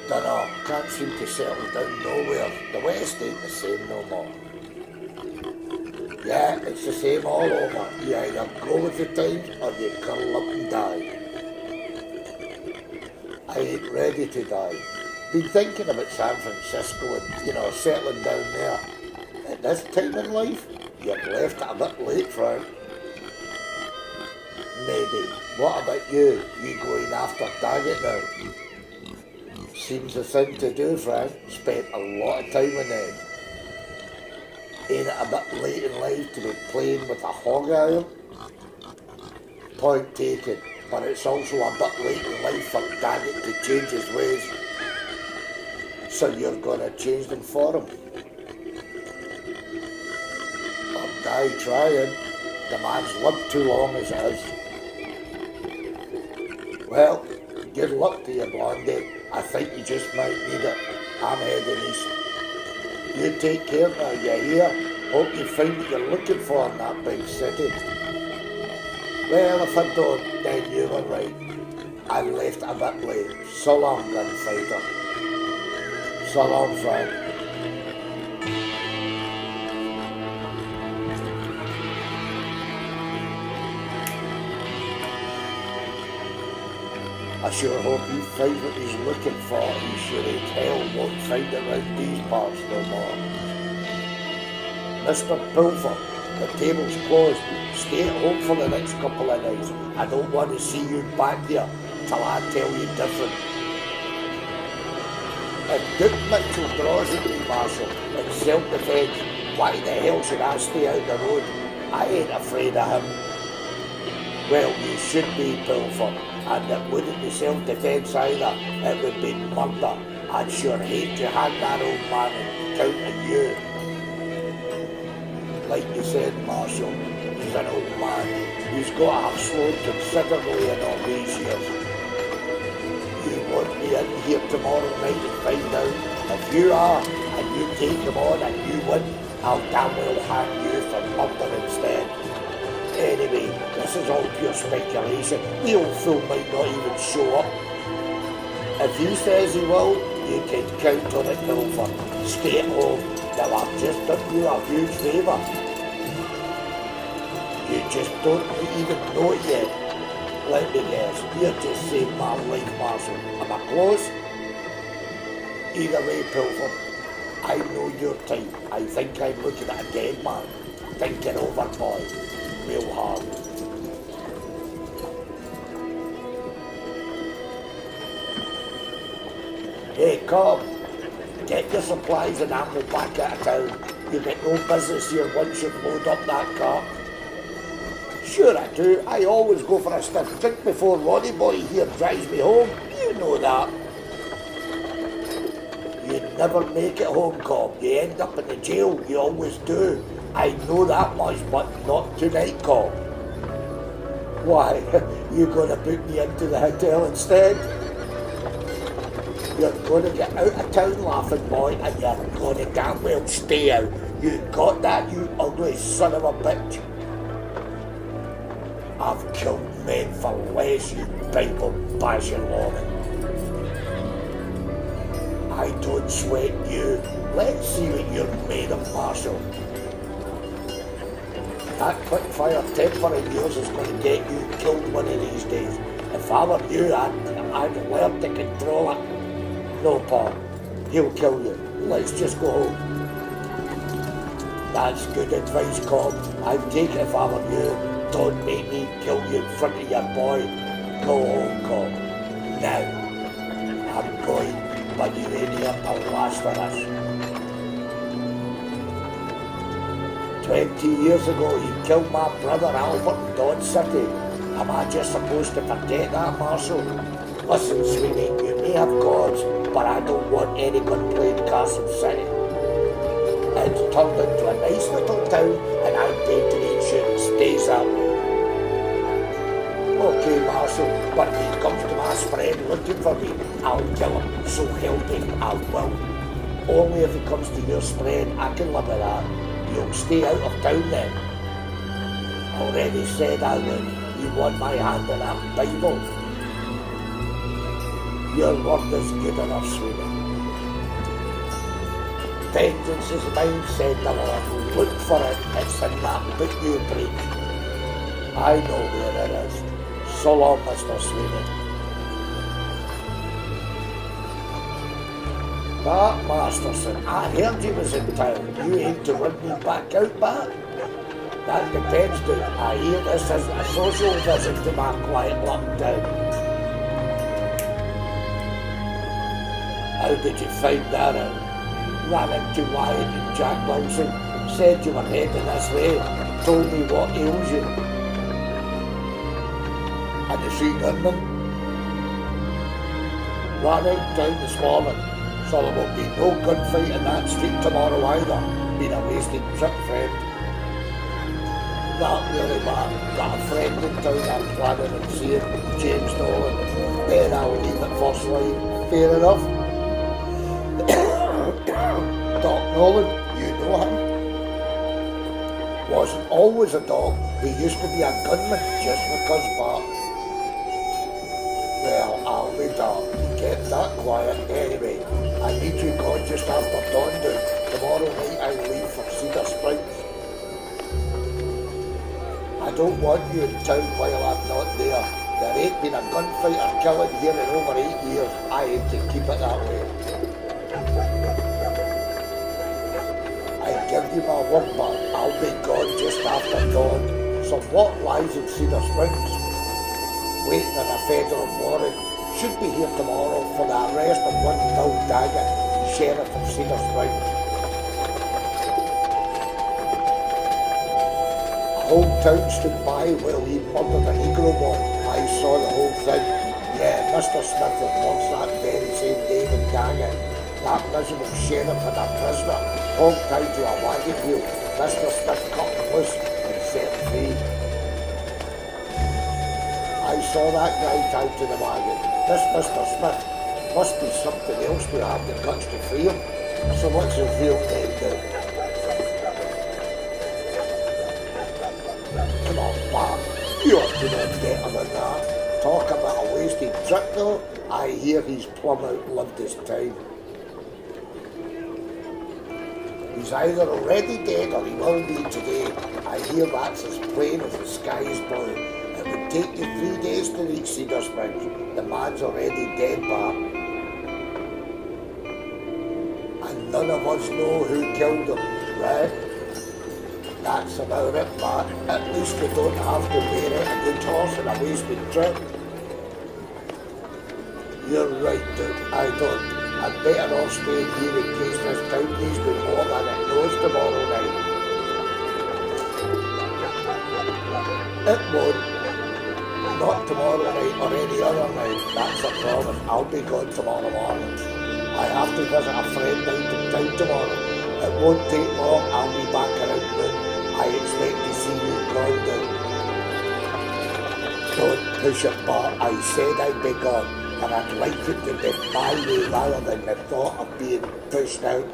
Dunno, can't seem to settle down nowhere. The West ain't the same no more. Yeah, it's the same all over. You either go with the times or you curl up and die. I ain't ready to die. Been thinking about San Francisco and, settling down there. At this time in life, you've left it a bit late, Frank. Maybe. What about you? You going after Daggett now? Seems the thing to do, Frank. Spent a lot of time in them. Ain't it a bit late in life to be playing with a hog iron? Point taken, but it's also a bit late in life for Daggett to change his ways. So you're gonna change them for him? Or die trying. The man's lived too long as it is. Well, good luck to you, Blondie. I think you just might need it. I'm heading east. You take care now, you hear? Hope you find what you're looking for in that big city. Well, if I don't, then you were right. I left a bit late. So long, gunfighter. So long, Frank. I sure hope he finds what he's looking for. He sure as hell won't find it around these parts no more. Mr. Pulver, the table's closed. Stay at home for the next couple of nights. I don't want to see you back here till I tell you different. If Duke Mitchell draws at me, Marshal, in self-defence, why the hell should I stay out the road? I ain't afraid of him. Well, you should be, Pulver. And it wouldn't be self-defence either, it would be murder. I'd sure hate to hang that old man and count on you. Like you said, Marshal, he's an old man. He's got to have slowed considerably in all these years. You won't be in here tomorrow night and find out. If you are, and you take him on and you win, I'll damn well hang you for murder instead. Anyway, this is all pure speculation. The old fool might not even show up. If he says he will, you can count on it, Pilfer. Stay at home. Now I've just done you a huge favour. You just don't even know it yet. Let me guess, you're just saving my life, Marshal. Am I close? Either way, Pilfer, I know your type. I think I'm looking at a dead man. Thinking over, boy. Real hard. Hey, Cobb, get your supplies and ammo back out of town. You get no business here once you've loaded up that car. Sure I do. I always go for a stiff drink before Ronnie Boy here drives me home. You know that. You never make it home, Cobb. You end up in the jail. You always do. I know that much, but not tonight, Cobb. Why, you're going to book me into the hotel instead? You're going to get out of town, laughing boy, and you're going to damn well stay out. You got that, you ugly son of a bitch? I've killed men for less, you Bible bashing lawman. I don't sweat you. Let's see what you're made of, Marshal. That quick fire temper of yours is going to get you killed one of these days. If I were you, I'd learn to control it. No, Paul. He'll kill you. Let's just go home. That's good advice, Cobb. I'd take it if I were you. Don't make me kill you in front of your boy. Go home, Cobb. Now. I'm going, but you ain't here to last for us. 20 years ago, you killed my brother Albert in Dodge City. Am I just supposed to forget that, Marshal? Listen, Sweeney, you may have gods, but I don't want any gunplay in Castle City. It's turned into a nice little town, and I paid to make sure it stays that way. Okay, Marshal, but if he comes to my spread looking for me, I'll kill him, so help me, I will. Only if he comes to your spread, I can live with that. You'll stay out of town then. Already said I would. You want my hand in that Bible? Your word is good enough, Sweeney. Vengeance is mine, said the Lord. Look for it, it's in that book you preach. I know where it is. So long, Mr. Sweeney. But, Masterson, I heard you was in town. You aim to run me back out, Bat? That depends, dude. I hear this is a social visit to my quiet little town. How did you find that out? Ran into Wyatt and Jack Wilson, said you were heading this way, told me what ails you. And you seen gunmen? Ran out town this morning, so there won't be no gunfight in that street tomorrow either. Been a wasted trip, friend. Not really, man. Got a friend in town I'm planning on seeing, James Nolan. Then I'll leave it first line. Fair enough. Doc Nolan, you know him? Wasn't always a dog. He used to be a gunman just because Bart. Well, I'll be darned. He kept that quiet anyway. I need you gone just after dawn, dude. Tomorrow night I leave for Cedar Springs. I don't want you in town while I'm not there. There ain't been a gunfight or killing here in over 8 years. I aim to keep it that way. I give you my word, but I'll be gone just after dawn. So what lies in Cedar Springs? Waiting on a federal warrant. Should be here tomorrow for the arrest of one Bill Daggett, Sheriff of Cedar Springs. A whole town stood by while he murdered a Negro boy. I saw the whole thing. Yeah, Mr. Smith was once that very same David Daggett. That miserable sheriff had a prisoner, hog tied to a wagon wheel. Mr. Smith cut him loose and set him free. I saw that guy tied to the wagon. This Mr. Smith must be something else to have the guts to free him. So what's his real name do? Come on, Bob. You ought to know better than that. Talk about a wasted trip though. I hear he's plumb outlived his time. He's either already dead or he will be today. I hear that's as plain as the sky is blue. It would take you 3 days to reach Cedar Springs. The man's already dead, Bart. And none of us know who killed him, right? That's about it, Bart. At least we don't have to wear it a good horse in a wasted trip. You're right, dude. I don't. I'd better off staying here in case this town needs me more than it knows tomorrow night. It won't. Not tomorrow night or any other night. That's a promise. I'll be gone tomorrow morning. I have to visit a friend out in town tomorrow. It won't take long. I'll be back around noon. I expect to see you gone down. Don't push it, Bart. I said I'd be gone. And I'd like it to be my way rather than the thought of being pushed out.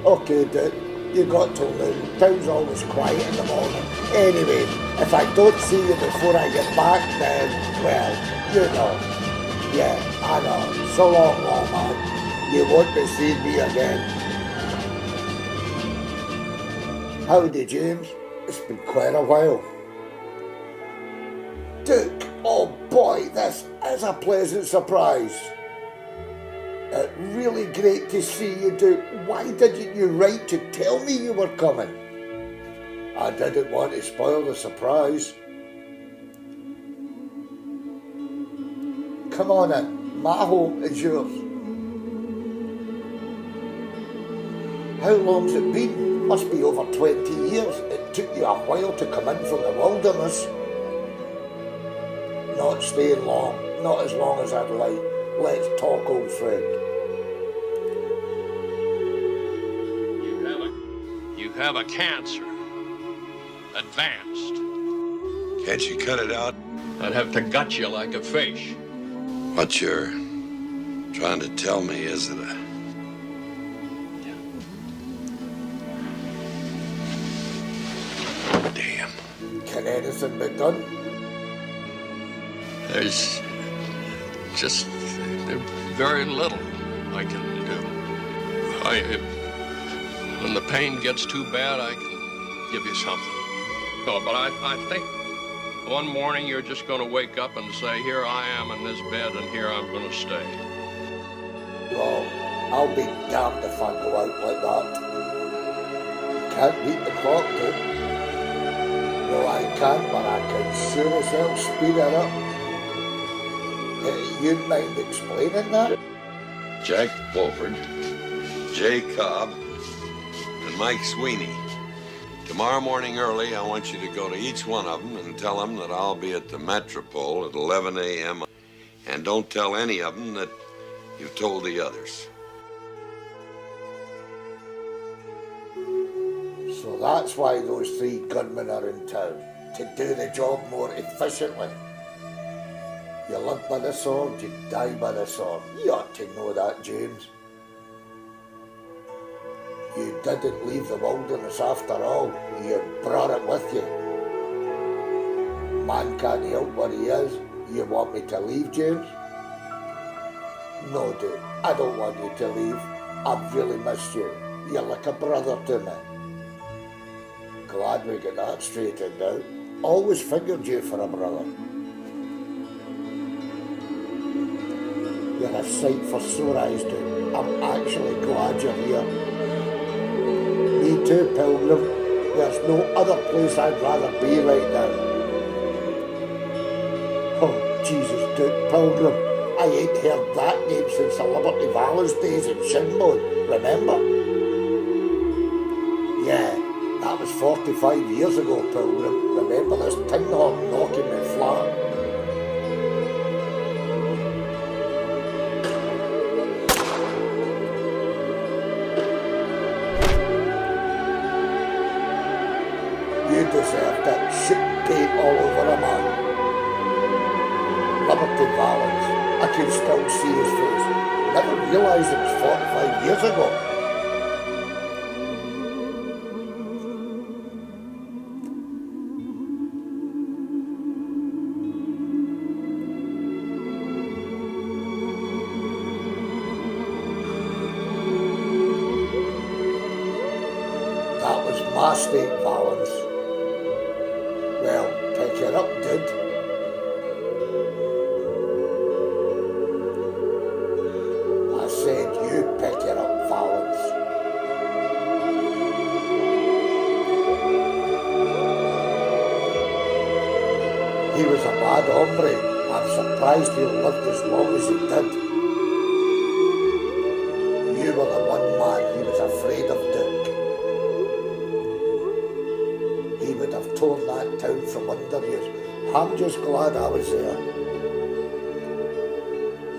Okay, dude, you got till noon. Town's always quiet in the morning. Anyway, if I don't see you before I get back, then, well, you know. Yeah, I know. So long, lawman. You won't be seeing me again. Howdy, James. It's been quite a while. Duke, oh boy, this is a pleasant surprise. It's really great to see you, Duke. Why didn't you write to tell me you were coming? I didn't want to spoil the surprise. Come on in, my home is yours. How long's it been? Must be over 20 years. It took you a while to come in from the wilderness. Not staying long, not as long as I'd like. Let's talk, old friend. You have a cancer. Advanced. Can't you cut it out? I'd have to gut you like a fish. What you're trying to tell me is that Damn. Can anything be done? There's just very little I can do. When the pain gets too bad, I can give you something. No, but I think one morning you're just going to wake up and say, here I am in this bed and here I'm going to stay. Well, I'll be damned if I go out like that. You can't beat the clock, dude. No, I can't, but I can sure as hell speed it up. You mind explaining that? Jack Fulford, Jay Cobb, and Mike Sweeney. Tomorrow morning early, I want you to go to each one of them and tell them that I'll be at the Metropole at 11 a.m. And don't tell any of them that you've told the others. So that's why those 3 gunmen are in town, to do the job more efficiently. You live by the sword, you die by the sword. You ought to know that, James. You didn't leave the wilderness after all. You brought it with you. Man can't help what he is. You want me to leave, James? No, dude, I don't want you to leave. I've really missed you. You're like a brother to me. Glad we got that straightened out. Always figured you for a brother. You're a sight for sore eyes, dude. I'm actually glad you're here. Me too, Pilgrim. There's no other place I'd rather be right now. Oh, Jesus, Duke Pilgrim. I ain't heard that name since the Liberty Valance days in Shinmode, remember? Yeah, that was 45 years ago, Pilgrim. Remember this tin horn knocking me flat? You deserve that shit paint all over a man. Liberty Valance. I can still see his face. Never realised it was 45 years ago. That was my state, Valance. Well, pick it up, dude. I said you pick it up, Valance. He was a bad hombre. I'm surprised he lived as long as he did. You were the one man he was afraid of, Duke. He would have torn that town from under you. I'm just glad I was there.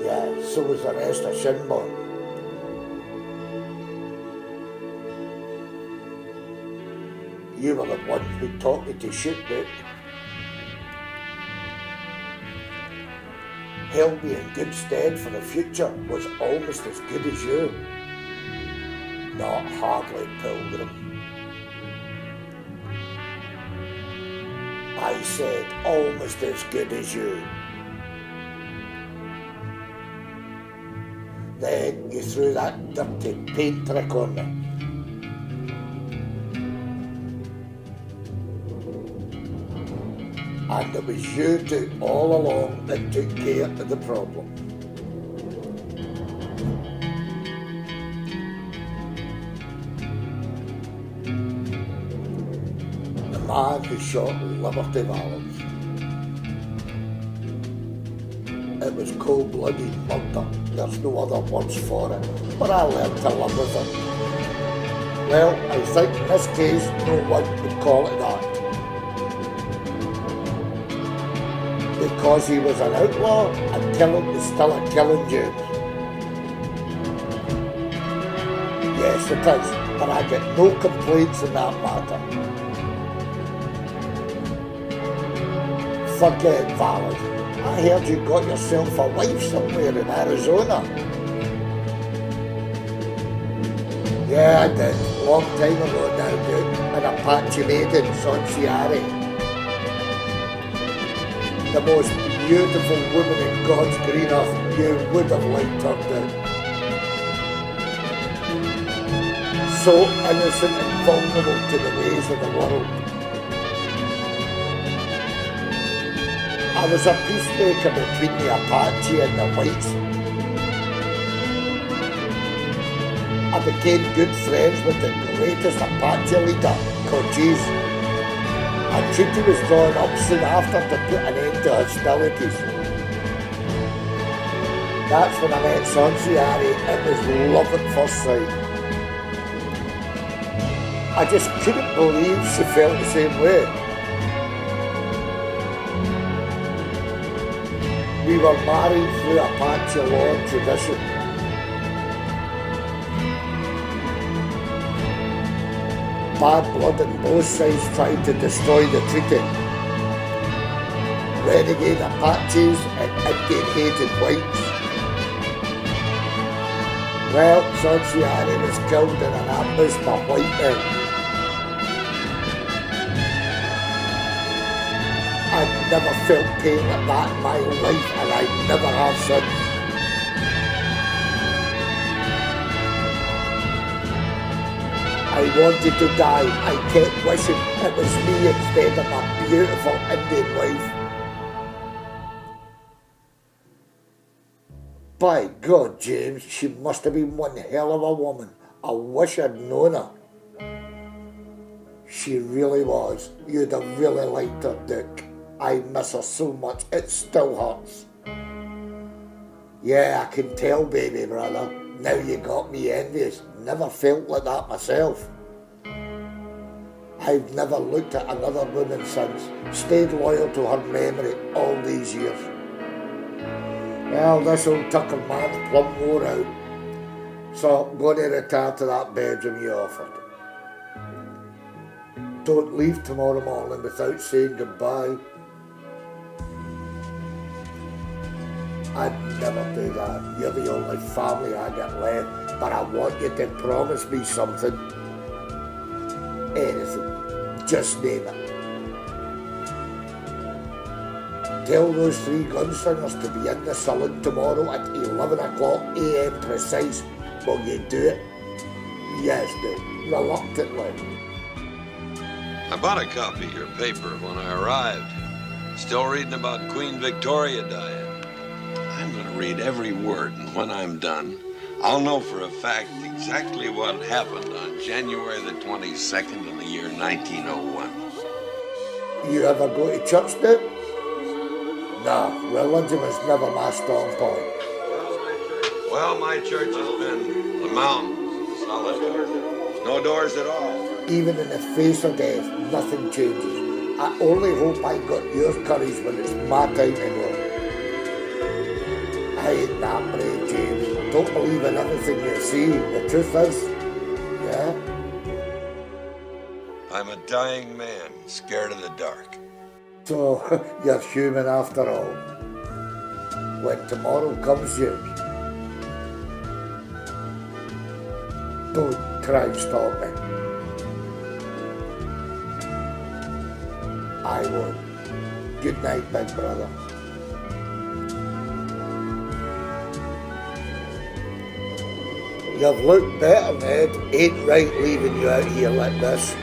Yeah, so was the rest of Shinmore. You were the one who taught me to shoot, Duke. Held me in good stead for the future, was almost as good as you. Not hardly, Pilgrim. I said almost as good as you. Then you threw that dirty paint trick on me. And it was you two all along that took care of the problem. The man who shot Liberty Valance. It was cold-blooded murder. There's no other words for it, but I learned to live with it. Well, I think in this case, no one would call it that. Because he was an outlaw, and killing was still a killing, James. Yes, it is, but I get no complaints in that matter. Forget Valance. I heard you got yourself a wife somewhere in Arizona. Yeah, I did. Long time ago now, dude. An Apache maiden, Sonsiari. The most beautiful woman in God's green earth. You would have liked her, dude. So innocent and vulnerable to the ways of the world. I was a peacemaker between the Apache and the whites. I became good friends with the greatest Apache leader, Cochise. A treaty was drawn up soon after to put an end to hostilities. That's when I met Sonsiari. It was love at first sight. I just couldn't believe she felt the same way. We were married through Apache law and tradition. Bad blood on both sides tried to destroy the treaty. Renegade Apaches and Indian-hated whites. Well, Sonsiari was killed in an ambush by white men. I'd never felt pain like that in my life, and I never have since. I wanted to die. I kept wishing it was me instead of my beautiful Indian wife. By God, James, she must have been one hell of a woman. I wish I'd known her. She really was. You'd have really liked her, Dick. I miss her so much, it still hurts. Yeah, I can tell, baby brother. Now you got me envious. Never felt like that myself. I've never looked at another woman since. Stayed loyal to her memory all these years. Well, this old Tucker man's plumb wore out. So I'm going to retire to that bedroom you offered. Don't leave tomorrow morning without saying goodbye. I'd never do that. You're the only family I got left, but I want you to promise me something. Anything. Just name it. Tell those 3 gunslingers to be in the saloon tomorrow at 11 o'clock a.m. precise. Will you do it? Yes, dude. Reluctantly. I bought a copy of your paper when I arrived. Still reading about Queen Victoria dying. I'm going to read every word, and when I'm done, I'll know for a fact exactly what happened on January the 22nd in the year 1901. You ever go to church, dude? No, religion was never my strong point. Well, my church has been the mountains, solitude. No doors at all. Even in the face of death, nothing changes. I only hope I got your courage when it's my time to go. I ain't that brave, James. Don't believe in everything you see. The truth is, yeah? I'm a dying man, scared of the dark. So, you're human after all. When tomorrow comes, James, don't try and stop me. I won't. Good night, big brother. You've looked better, Ned. Ain't right leaving you out here like this.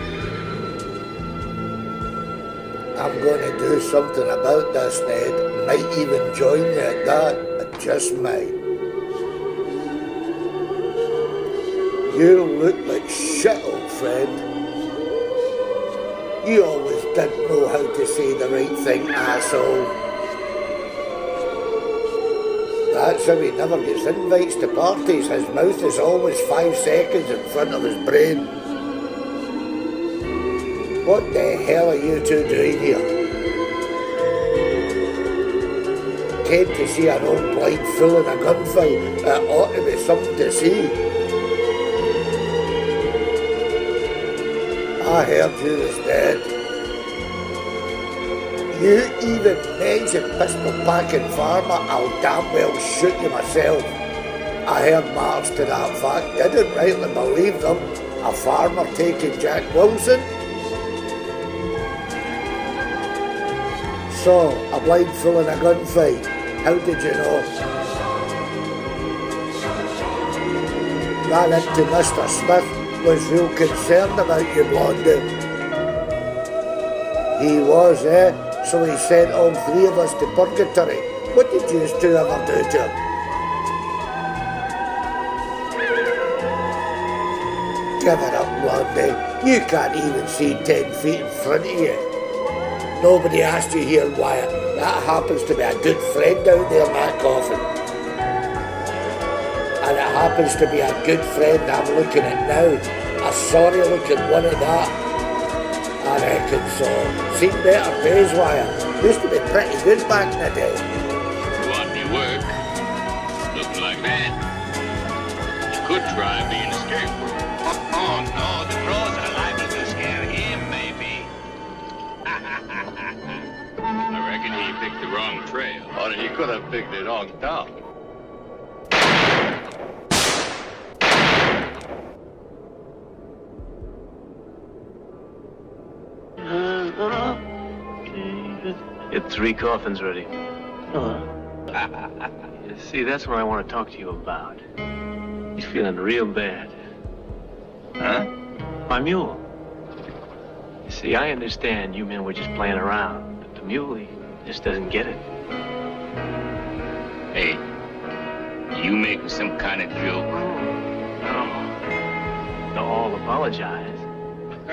I I'm going to do something about this, Ned. Might even join you at that. I just might. You look like shit, old friend. You always didn't know how to say the right thing, asshole. That's how he never gets invites to parties. His mouth is always 5 seconds in front of his brain. What the hell are you two doing here? Came to see an old blind fool in a gunfight. It ought to be something to see. I heard you was dead. You even mention pistol packing farmer, I'll damn well shoot you myself. I heard marks to that fact, didn't rightly believe them. A farmer taking Jack Wilson? So, a blind fool in a gunfight. How did you know? Ran into Mr. Smith, was real concerned about you, Blondie. He was, eh? So he sent all 3 of us to purgatory. What did you two ever do to him? Give it up, Blondie. You can't even see 10 feet in front of you. Nobody asked you here, Wyatt. That happens to be a good friend down there in that coffin. And it happens to be a good friend I'm looking at now. A sorry looking one at that. I reckon so. Seen better days, Wyatt. Used to be pretty good back in the day. You want me work? Looking like that? You could try being a scarecrow. Oh, no, the crows are liable to scare him, maybe. I reckon he picked the wrong trail. Or he could have picked the wrong town. Get 3 coffins ready. See, that's what I want to talk to you about. He's feeling real bad. Huh? My mule. You see, I understand you men were just playing around, but the mule, he just doesn't get it. Hey, you making some kind of joke? No. They'll all apologize. I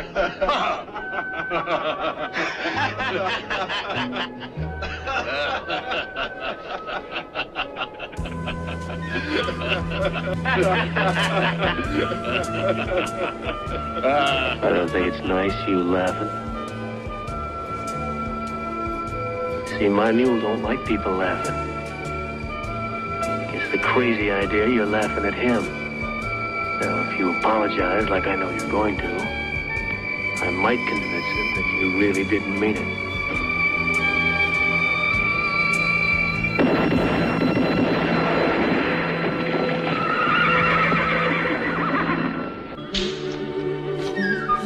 don't think it's nice, you laughing. See, my mule don't like people laughing. It's the crazy idea you're laughing at him. Now, if you apologize like I know you're going to, I might convince him that you really didn't mean it.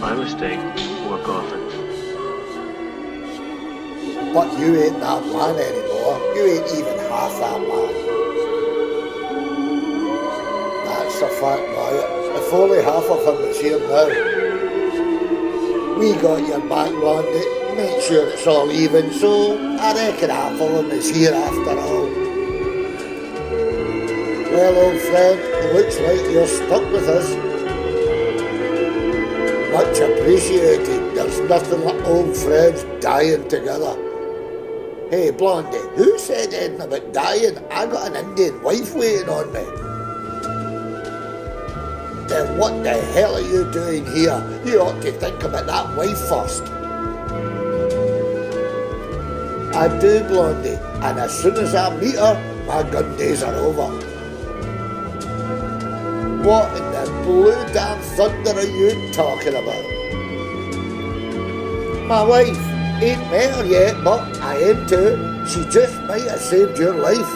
My mistake. 4 coffins. But you ain't that man anymore. You ain't even half that man. That's a fact, Wyatt. If only half of him was here now. We got your back, Blondie. Make sure it's all even, so I reckon half of him is here after all. Well, old friend, it looks like you're stuck with us. Much appreciated. There's nothing like old friends dying together. Hey, Blondie, who said anything about dying? I got an Indian wife waiting on me. Then what the hell are you doing here? You ought to think about that wife first. I do, Blondie, and as soon as I meet her, my gun days are over. What in the blue damn thunder are you talking about? My wife, ain't met her yet, but I aim to. She just might have saved your life.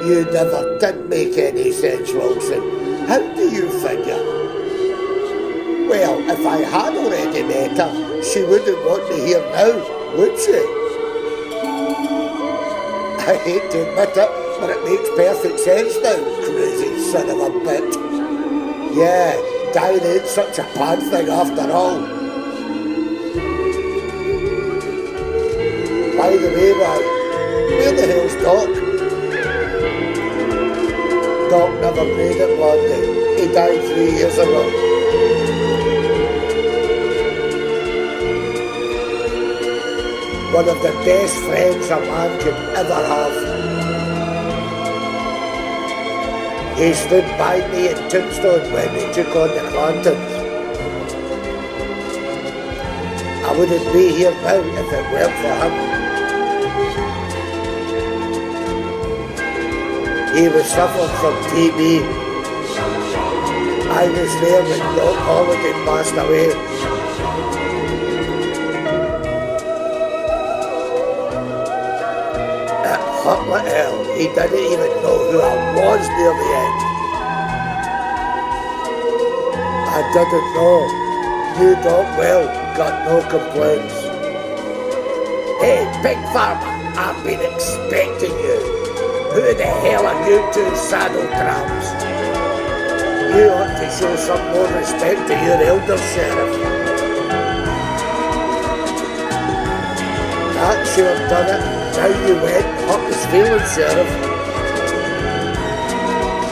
You never did make any sense, Wilson. How do you figure? Well, if I had already met her, she wouldn't want me here now, would she? I hate to admit it, but it makes perfect sense now, crazy son of a bitch. Yeah, dying ain't such a bad thing after all. By the way, right, where the hell's Doc? Doc never made it, Blondie. He died 3 years ago. One of the best friends a man could ever have. He stood by me in Tombstone when we took on the Clantons. I wouldn't be here now if it weren't for him. He was suffering from TB. I was there when Doc Holliday passed away. It hurt like hell. He didn't even know who I was near the end. I didn't know. Knew Doc well, got no complaints. Hey, Big Farmer, I've been expecting you. Who the hell are you two saddle tramps? You ought to show some more respect to your elder, Sheriff. That sure done it. Now you went and hurt his feelings, Sheriff.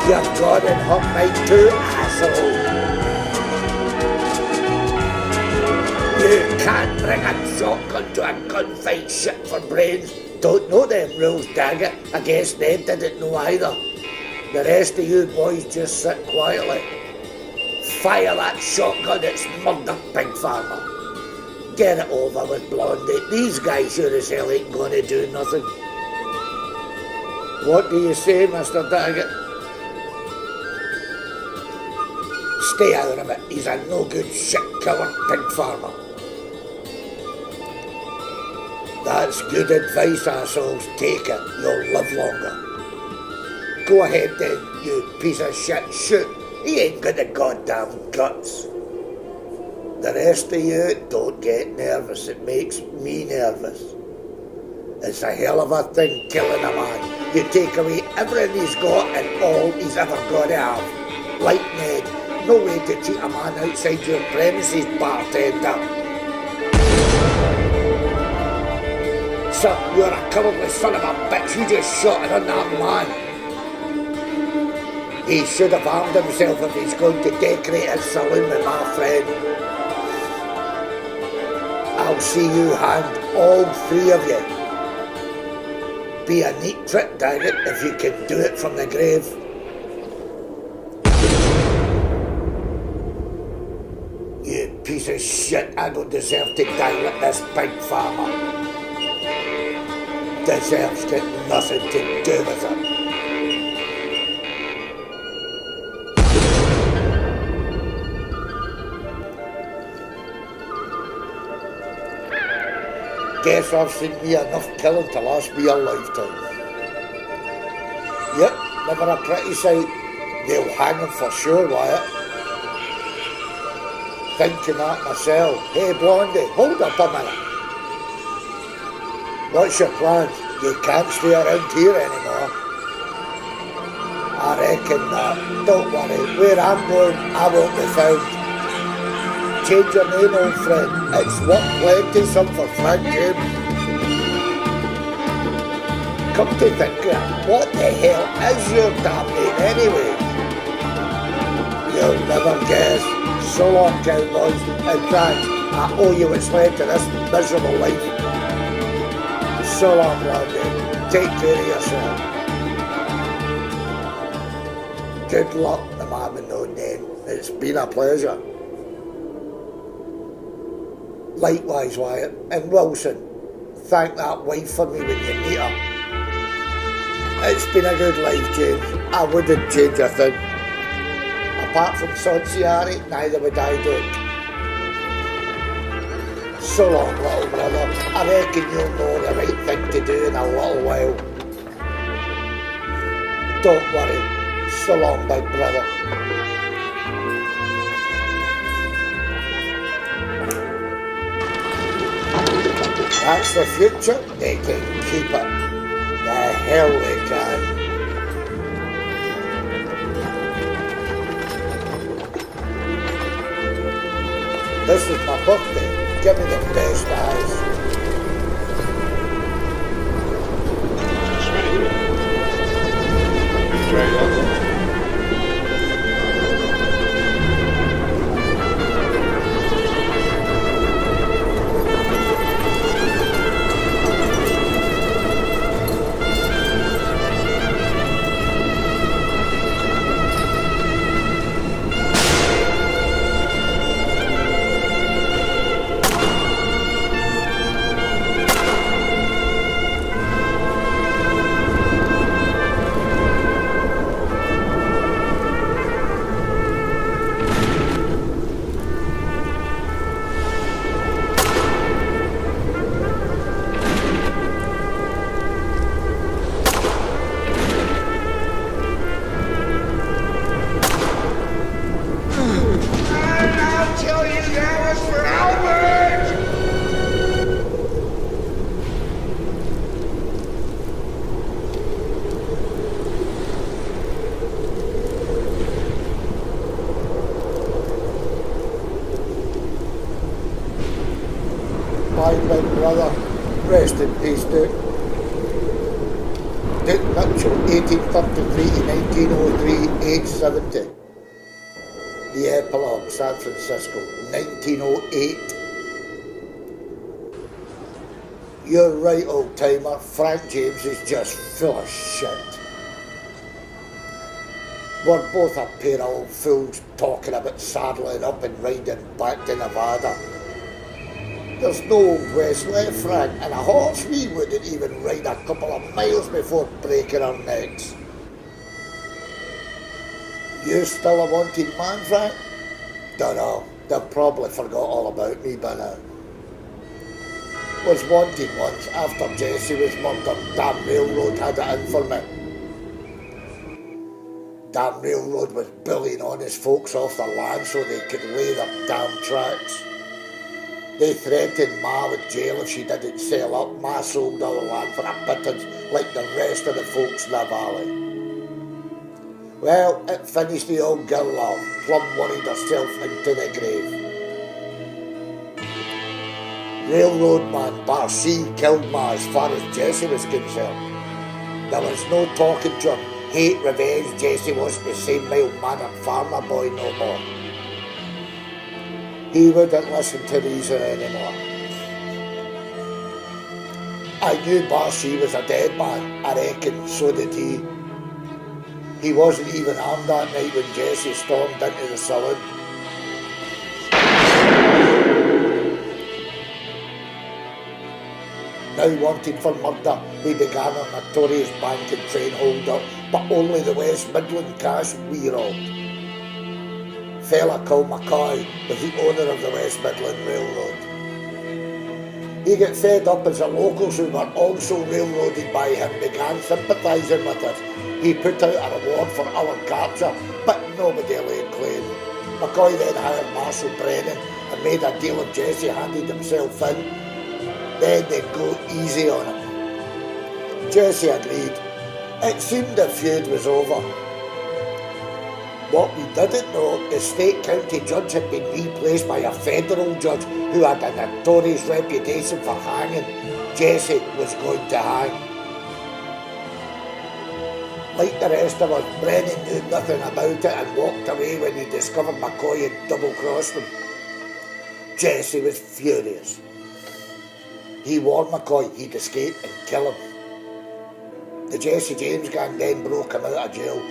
You've gone and hurt my too, asshole. You can't bring a shotgun to a gunfight, shit for brains. Don't know them rules, dagger. I guess them didn't know either. The rest of you boys just sit quietly. Fire that shotgun, it's murder, Big Farmer. Get it over with, Blondie. These guys sure as hell ain't gonna do nothing. What do you say, Mr. Daggett? Stay out of it. He's a no-good shit-killer, Big Farmer. That's good advice, assholes. Take it. You'll live longer. Go ahead then, you piece of shit. Shoot. He ain't got the goddamn guts. The rest of you, don't get nervous. It makes me nervous. It's a hell of a thing killing a man. You take away everything he's got and all he's ever got to have. Like Ned, no way to cheat a man outside your premises, bartender. Sir, you're a cowardly son of a bitch. You just shot it on that man. He should have armed himself if he's going to decorate his saloon with my friend. I'll see you hang all three of you. Be a neat trick, Daggett, if you can do it from the grave. You piece of shit, I don't deserve to die like this, Big Farmer. Deserves got nothing to do with it. Guess I've seen me enough killing to last me a lifetime. Yep, never a pretty sight. They'll hang him for sure, Wyatt. Thinking that myself. Hey, Blondie, hold up a minute. What's your plans? You can't stay around here anymore. I reckon not. Don't worry, where I'm going, I won't be found. Change your name, old friend. It's worth plenty some for Frank James. Come to think of it, what the hell is your damn name anyway? You'll never guess. So long, cowboys. In fact, I owe you what's left of this miserable life. So long, Blondie. Take care of yourself. Good luck, the man with no name. It's been a pleasure. Likewise, Wyatt. And Wilson, thank that wife for me when you meet her. It's been a good life, James. I wouldn't change a thing. Apart from Sonsiari, neither would I do it. So long, little brother. I reckon you'll know the right thing to do in a little while. Don't worry. So long, big brother. That's the future. They can keep it. The hell they can. This is my birthday. Give me the best eyes. trailer. My big brother, rest in peace, Duke. Duke Mitchell, 1833 to 1903, age 70. The Epilogue, San Francisco, 1908. You're right, old timer. Frank James is just full of shit. We're both a pair of old fools talking about saddling up and riding back to Nevada. There's no Old West left, Frank, and a horse we wouldn't even ride a couple of miles before breaking our necks. You still a wanted man, Frank? Dunno, they've probably forgot all about me by now. Was wanted once after Jesse was murdered. Damn railroad had it in for me. Damn railroad was bullying honest folks off their land so they could lay their damn tracks. They threatened Ma with jail if she didn't sell up. Ma sold our land for a pittance like the rest of the folks in the valley. Well, it finished the old girl love. Plum worried herself into the grave. Railroad man Bar C killed Ma as far as Jesse was concerned. There was no talking to him. Hate, revenge, Jesse wasn't the same mild-mannered farmer boy no more. He wouldn't listen to reason anymore. I knew Barcy was a dead man, I reckon, so did he. He wasn't even armed that night when Jesse stormed into the saloon. Now wanted for murder, we began a notorious bank and train holder, but only the West Midland cash we robbed. Fella called McCoy was the owner of the West Midland Railroad. He got fed up as the locals who were also railroaded by him began sympathising with us. He put out a reward for our capture, but nobody laid claim. McCoy then hired Marshal Brennan and made a deal if Jesse handed himself in. Then they'd go easy on him. Jesse agreed. It seemed the feud was over. What we didn't know, the state county judge had been replaced by a federal judge who had a notorious reputation for hanging. Jesse was going to hang. Like the rest of us, Brennan knew nothing about it and walked away when he discovered McCoy had double-crossed him. Jesse was furious. He warned McCoy he'd escape and kill him. The Jesse James gang then broke him out of jail.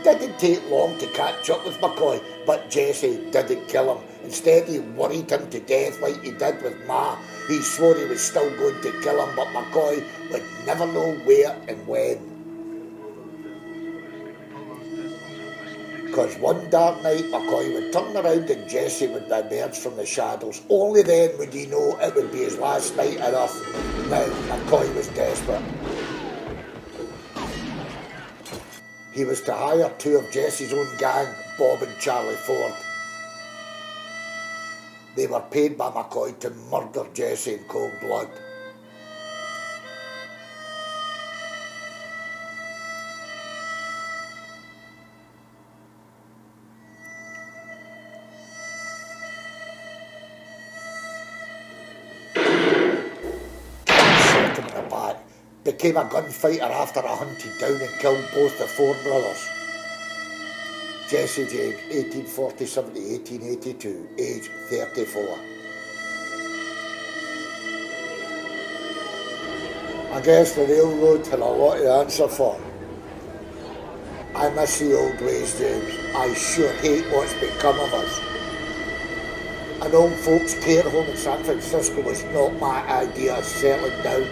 Didn't take long to catch up with McCoy, but Jesse didn't kill him. Instead, he worried him to death like he did with Ma. He swore he was still going to kill him, but McCoy would never know where and when. Because one dark night, McCoy would turn around and Jesse would emerge from the shadows. Only then would he know it would be his last night on earth. Now, McCoy was desperate. He was to hire two of Jesse's own gang, Bob and Charlie Ford. They were paid by McCoy to murder Jesse in cold blood. became a gunfighter after I hunted down and killed both the Ford brothers. Jesse James, 1847 to 1882, age 34. I guess the railroad had a lot to answer for. I miss the old ways, James. I sure hate what's become of us. An old folks' care home in San Francisco was not my idea of settling down.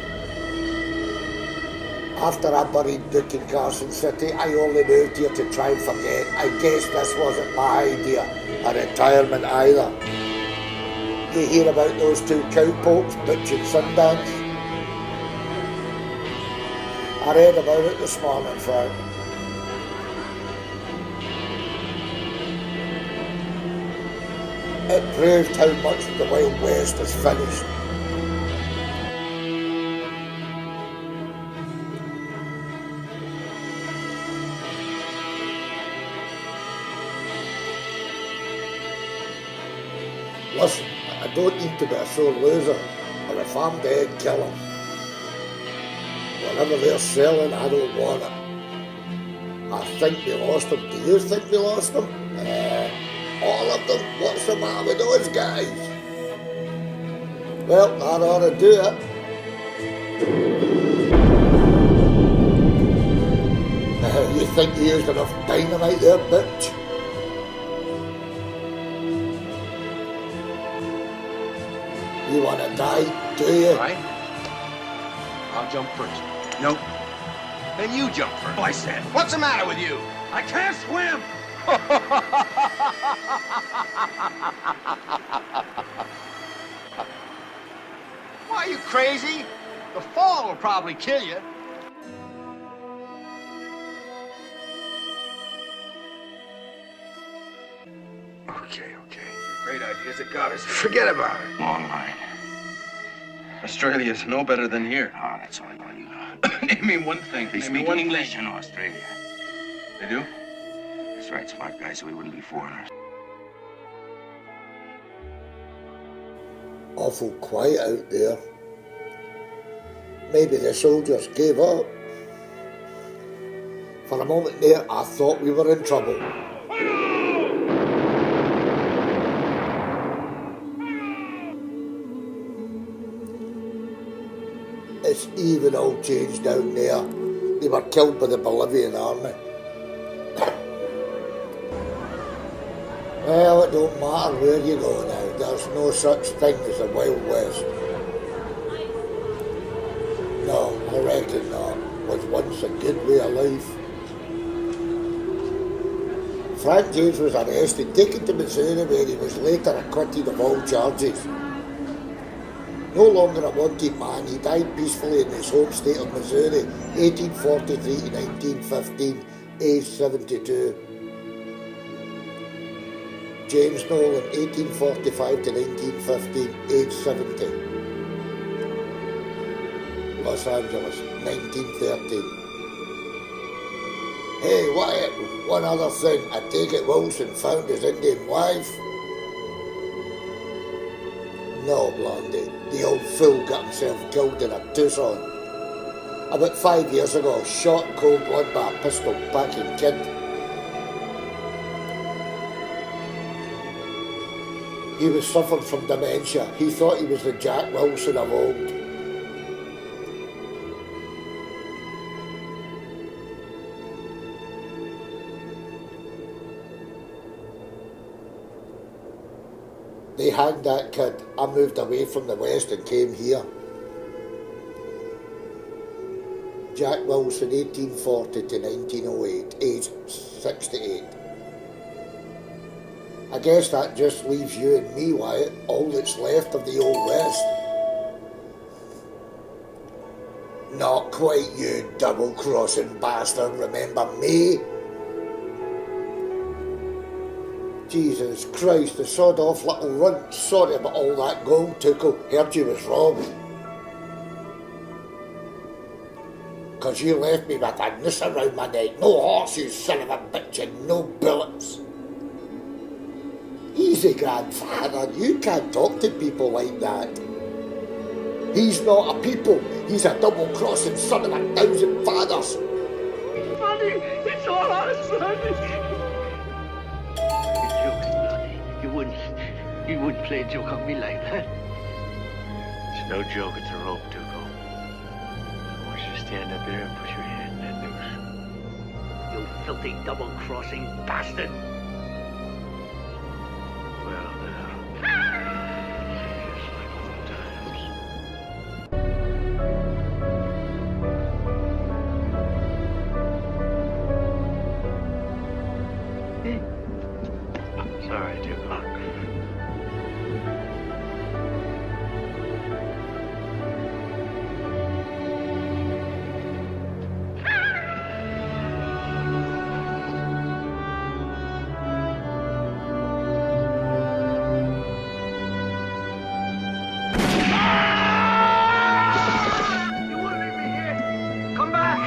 After I buried Duke in Carson City, I only moved here to try and forget. I guess this wasn't my idea of retirement either. You hear about those two cowpokes, Butch and Sundance? I read about it this morning, Frank. It proved how much the Wild West is finished. Listen, I don't need to be a sore loser, or if I'm dead, kill them. Whatever they're selling, I don't want it. I think we lost them. Do you think we lost them? All of them? What's the matter with those guys? Well, that ought to do it. You think you used enough dynamite there, bitch? You want to die, do you? Right. I'll jump first. Nope. Then you jump first. I said. What's the matter with you? I can't swim. Why, are you crazy? The fall will probably kill you. Okay. Great ideas that got us. Forget about it. Long line. Australia's no better than here. Oh, that's all you know. Name me one thing. They Name me speak one English thing. in Australia. They do? That's right, smart guys, so we wouldn't be foreigners. Awful quiet out there. Maybe the soldiers gave up. For a moment there, I thought we were in trouble. It's even all changed down there. They were killed by the Bolivian army. Well, it don't matter where you go now. There's no such thing as the Wild West. No, I reckon not. Was once a good way of life. Frank James was arrested, taken to Missouri, where he was later acquitted of all charges. No longer a wanted man, he died peacefully in his home state of Missouri, 1843 to 1915, aged 72. James Nolan, 1845 to 1915, age 70. Los Angeles, 1913. Hey Wyatt, one other thing. I take it Wilson found his Indian wife? No, Blondie. The old fool got himself killed in a Tucson. About 5 years ago, shot in cold blood by a pistol-packing kid. He was suffering from dementia. He thought he was the Jack Wilson of old. They hanged that kid. I moved away from the West and came here. Jack Wilson, 1840 to 1908, age 68. I guess that just leaves you and me, Wyatt, all that's left of the Old West. Not quite, you double-crossing bastard, remember me? Jesus Christ, the sod-off little runt. Sorry about all that gold, Tuckle. Heard you was robbed. 'Cause you left me with a noose around my neck. No horse, you son of a bitch, and no bullets. Easy, grandfather. You can't talk to people like that. He's not a people. He's a double-crossing son of 1,000 fathers. Bloody, it's all us, Bloody. You're joking, Bloody. You wouldn't play a joke on me like that. It's no joke, it's a rope, Tuco. I want you to stand up there and put your hand in that noose. You filthy double-crossing bastard. Well, now. Just like old times. Sorry, Tuco. You want to leave me here? Come back.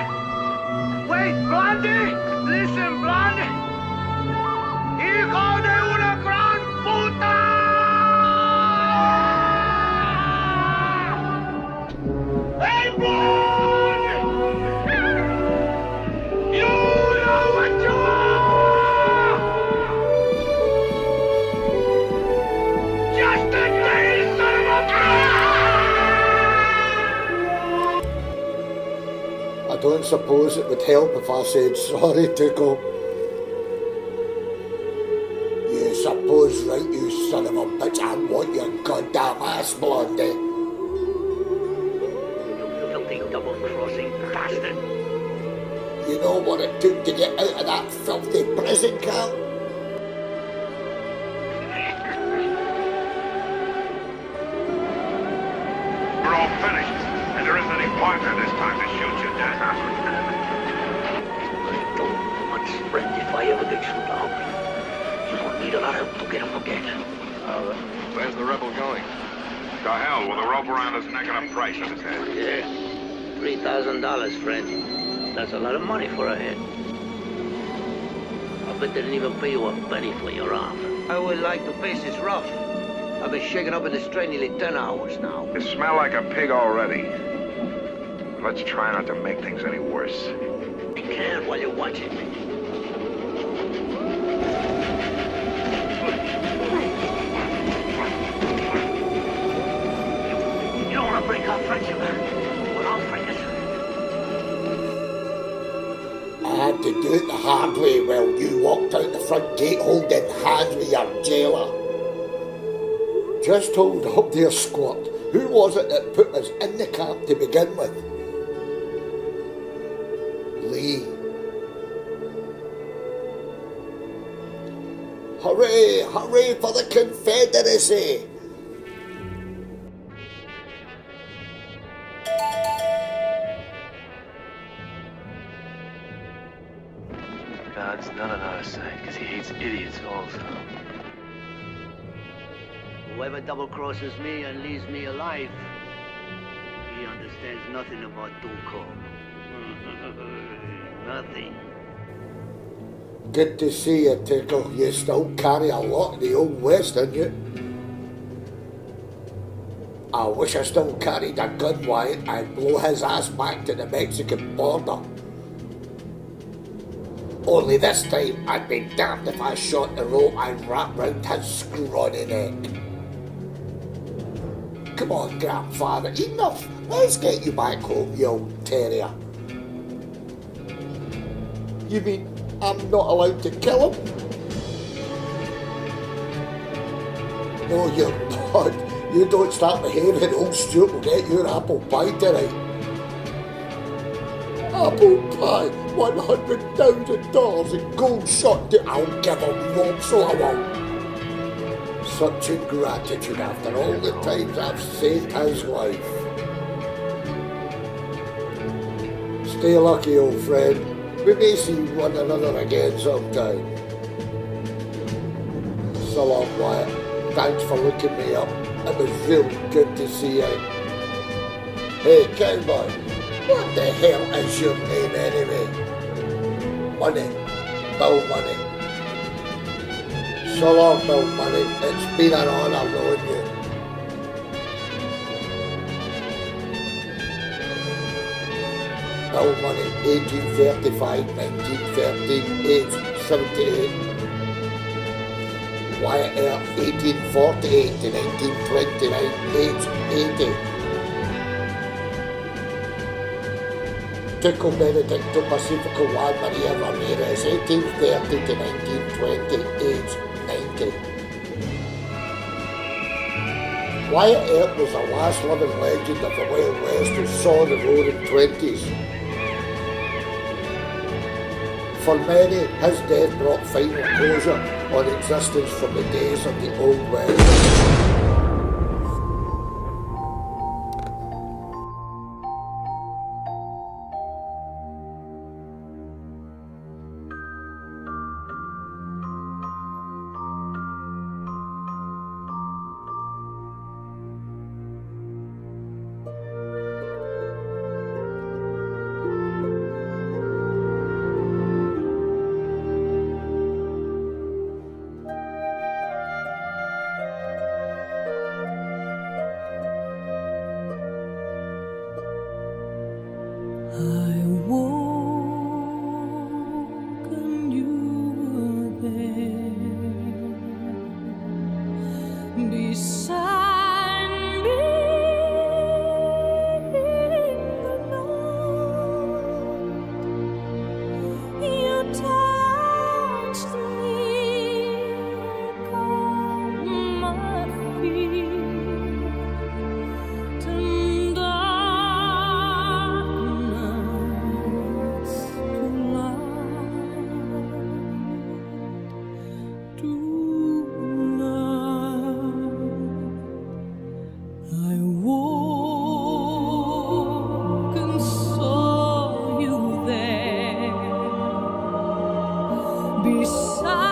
Wait, Blondie. Listen, Blondie. Hijo de una gran puta! Hey, Blondie! You know what you are! Just a dirty son of a I don't suppose it would help if I said sorry, Tuco. You suppose, right, you son of a bitch. I want your goddamn ass, Blondie. You filthy double-crossing bastard. You know what it took to get out of that filthy prison camp? We're all finished, and there isn't any partner this time to shoot you down. Don't much friend if I ever get you down. You don't need a lot of help to get him again. Where's the rebel going? To hell with a rope around his neck and a price on his head. Yeah, $3,000, friend. That's a lot of money for a head. I bet they didn't even pay you a penny for your arm. I would like to face this rough. I've been shaking up in this train nearly 10 hours now. You smell like a pig already. Let's try not to make things any worse. Be careful while you watch it. You don't want to break our friendship, but I'll break it. I had to do it the hard way while you walked out the front gate holding hands with your jailer. Just hold up there, squat. Who was it that put us in the camp to begin with? Lee. Hooray! Hooray for the Confederacy! God's not on our side, because he hates idiots also. Whoever double-crosses me and leaves me alive, he understands nothing about Tuco. Nothing. Good to see you, Tickle. You still carry a lot of the old West in you. I wish I still carried a gun, Wyatt. I'd blow his ass back to the Mexican border. Only this time, I'd be damned if I shot the rope and wrapped round his scrawny neck. Come on, grandfather, enough. Let's get you back home, you old terrier. You mean I'm not allowed to kill him? No, you're not. You don't start behaving, old Stuart will get your apple pie tonight. Apple pie, $100,000 in gold shot to... I'll give him rope, so I won't. Such ingratitude after all the times I've saved his life. Stay lucky, old friend. We may see one another again sometime. So long, Wyatt. Thanks for looking me up. It was real good to see you. Hey, cowboy, what the hell is your name anyway? Money. Bill Money. So long, Bill Money. It's been an honor knowing you. Bill Money, 1835, 1913, age 78. Wyatt Earp, 1848 to 1929, age 80. Chico Benedicto Pacifico Juan Maria Ramirez, 1830 to 1920, age 90. Wyatt Earp was the last living legend of the Wild West who saw the roaring 20s. For many, his death brought final closure on existence from the days of the Old West. I woke and you were there beside me in the night. You touched me, calmed my feet, and I woke and saw you there beside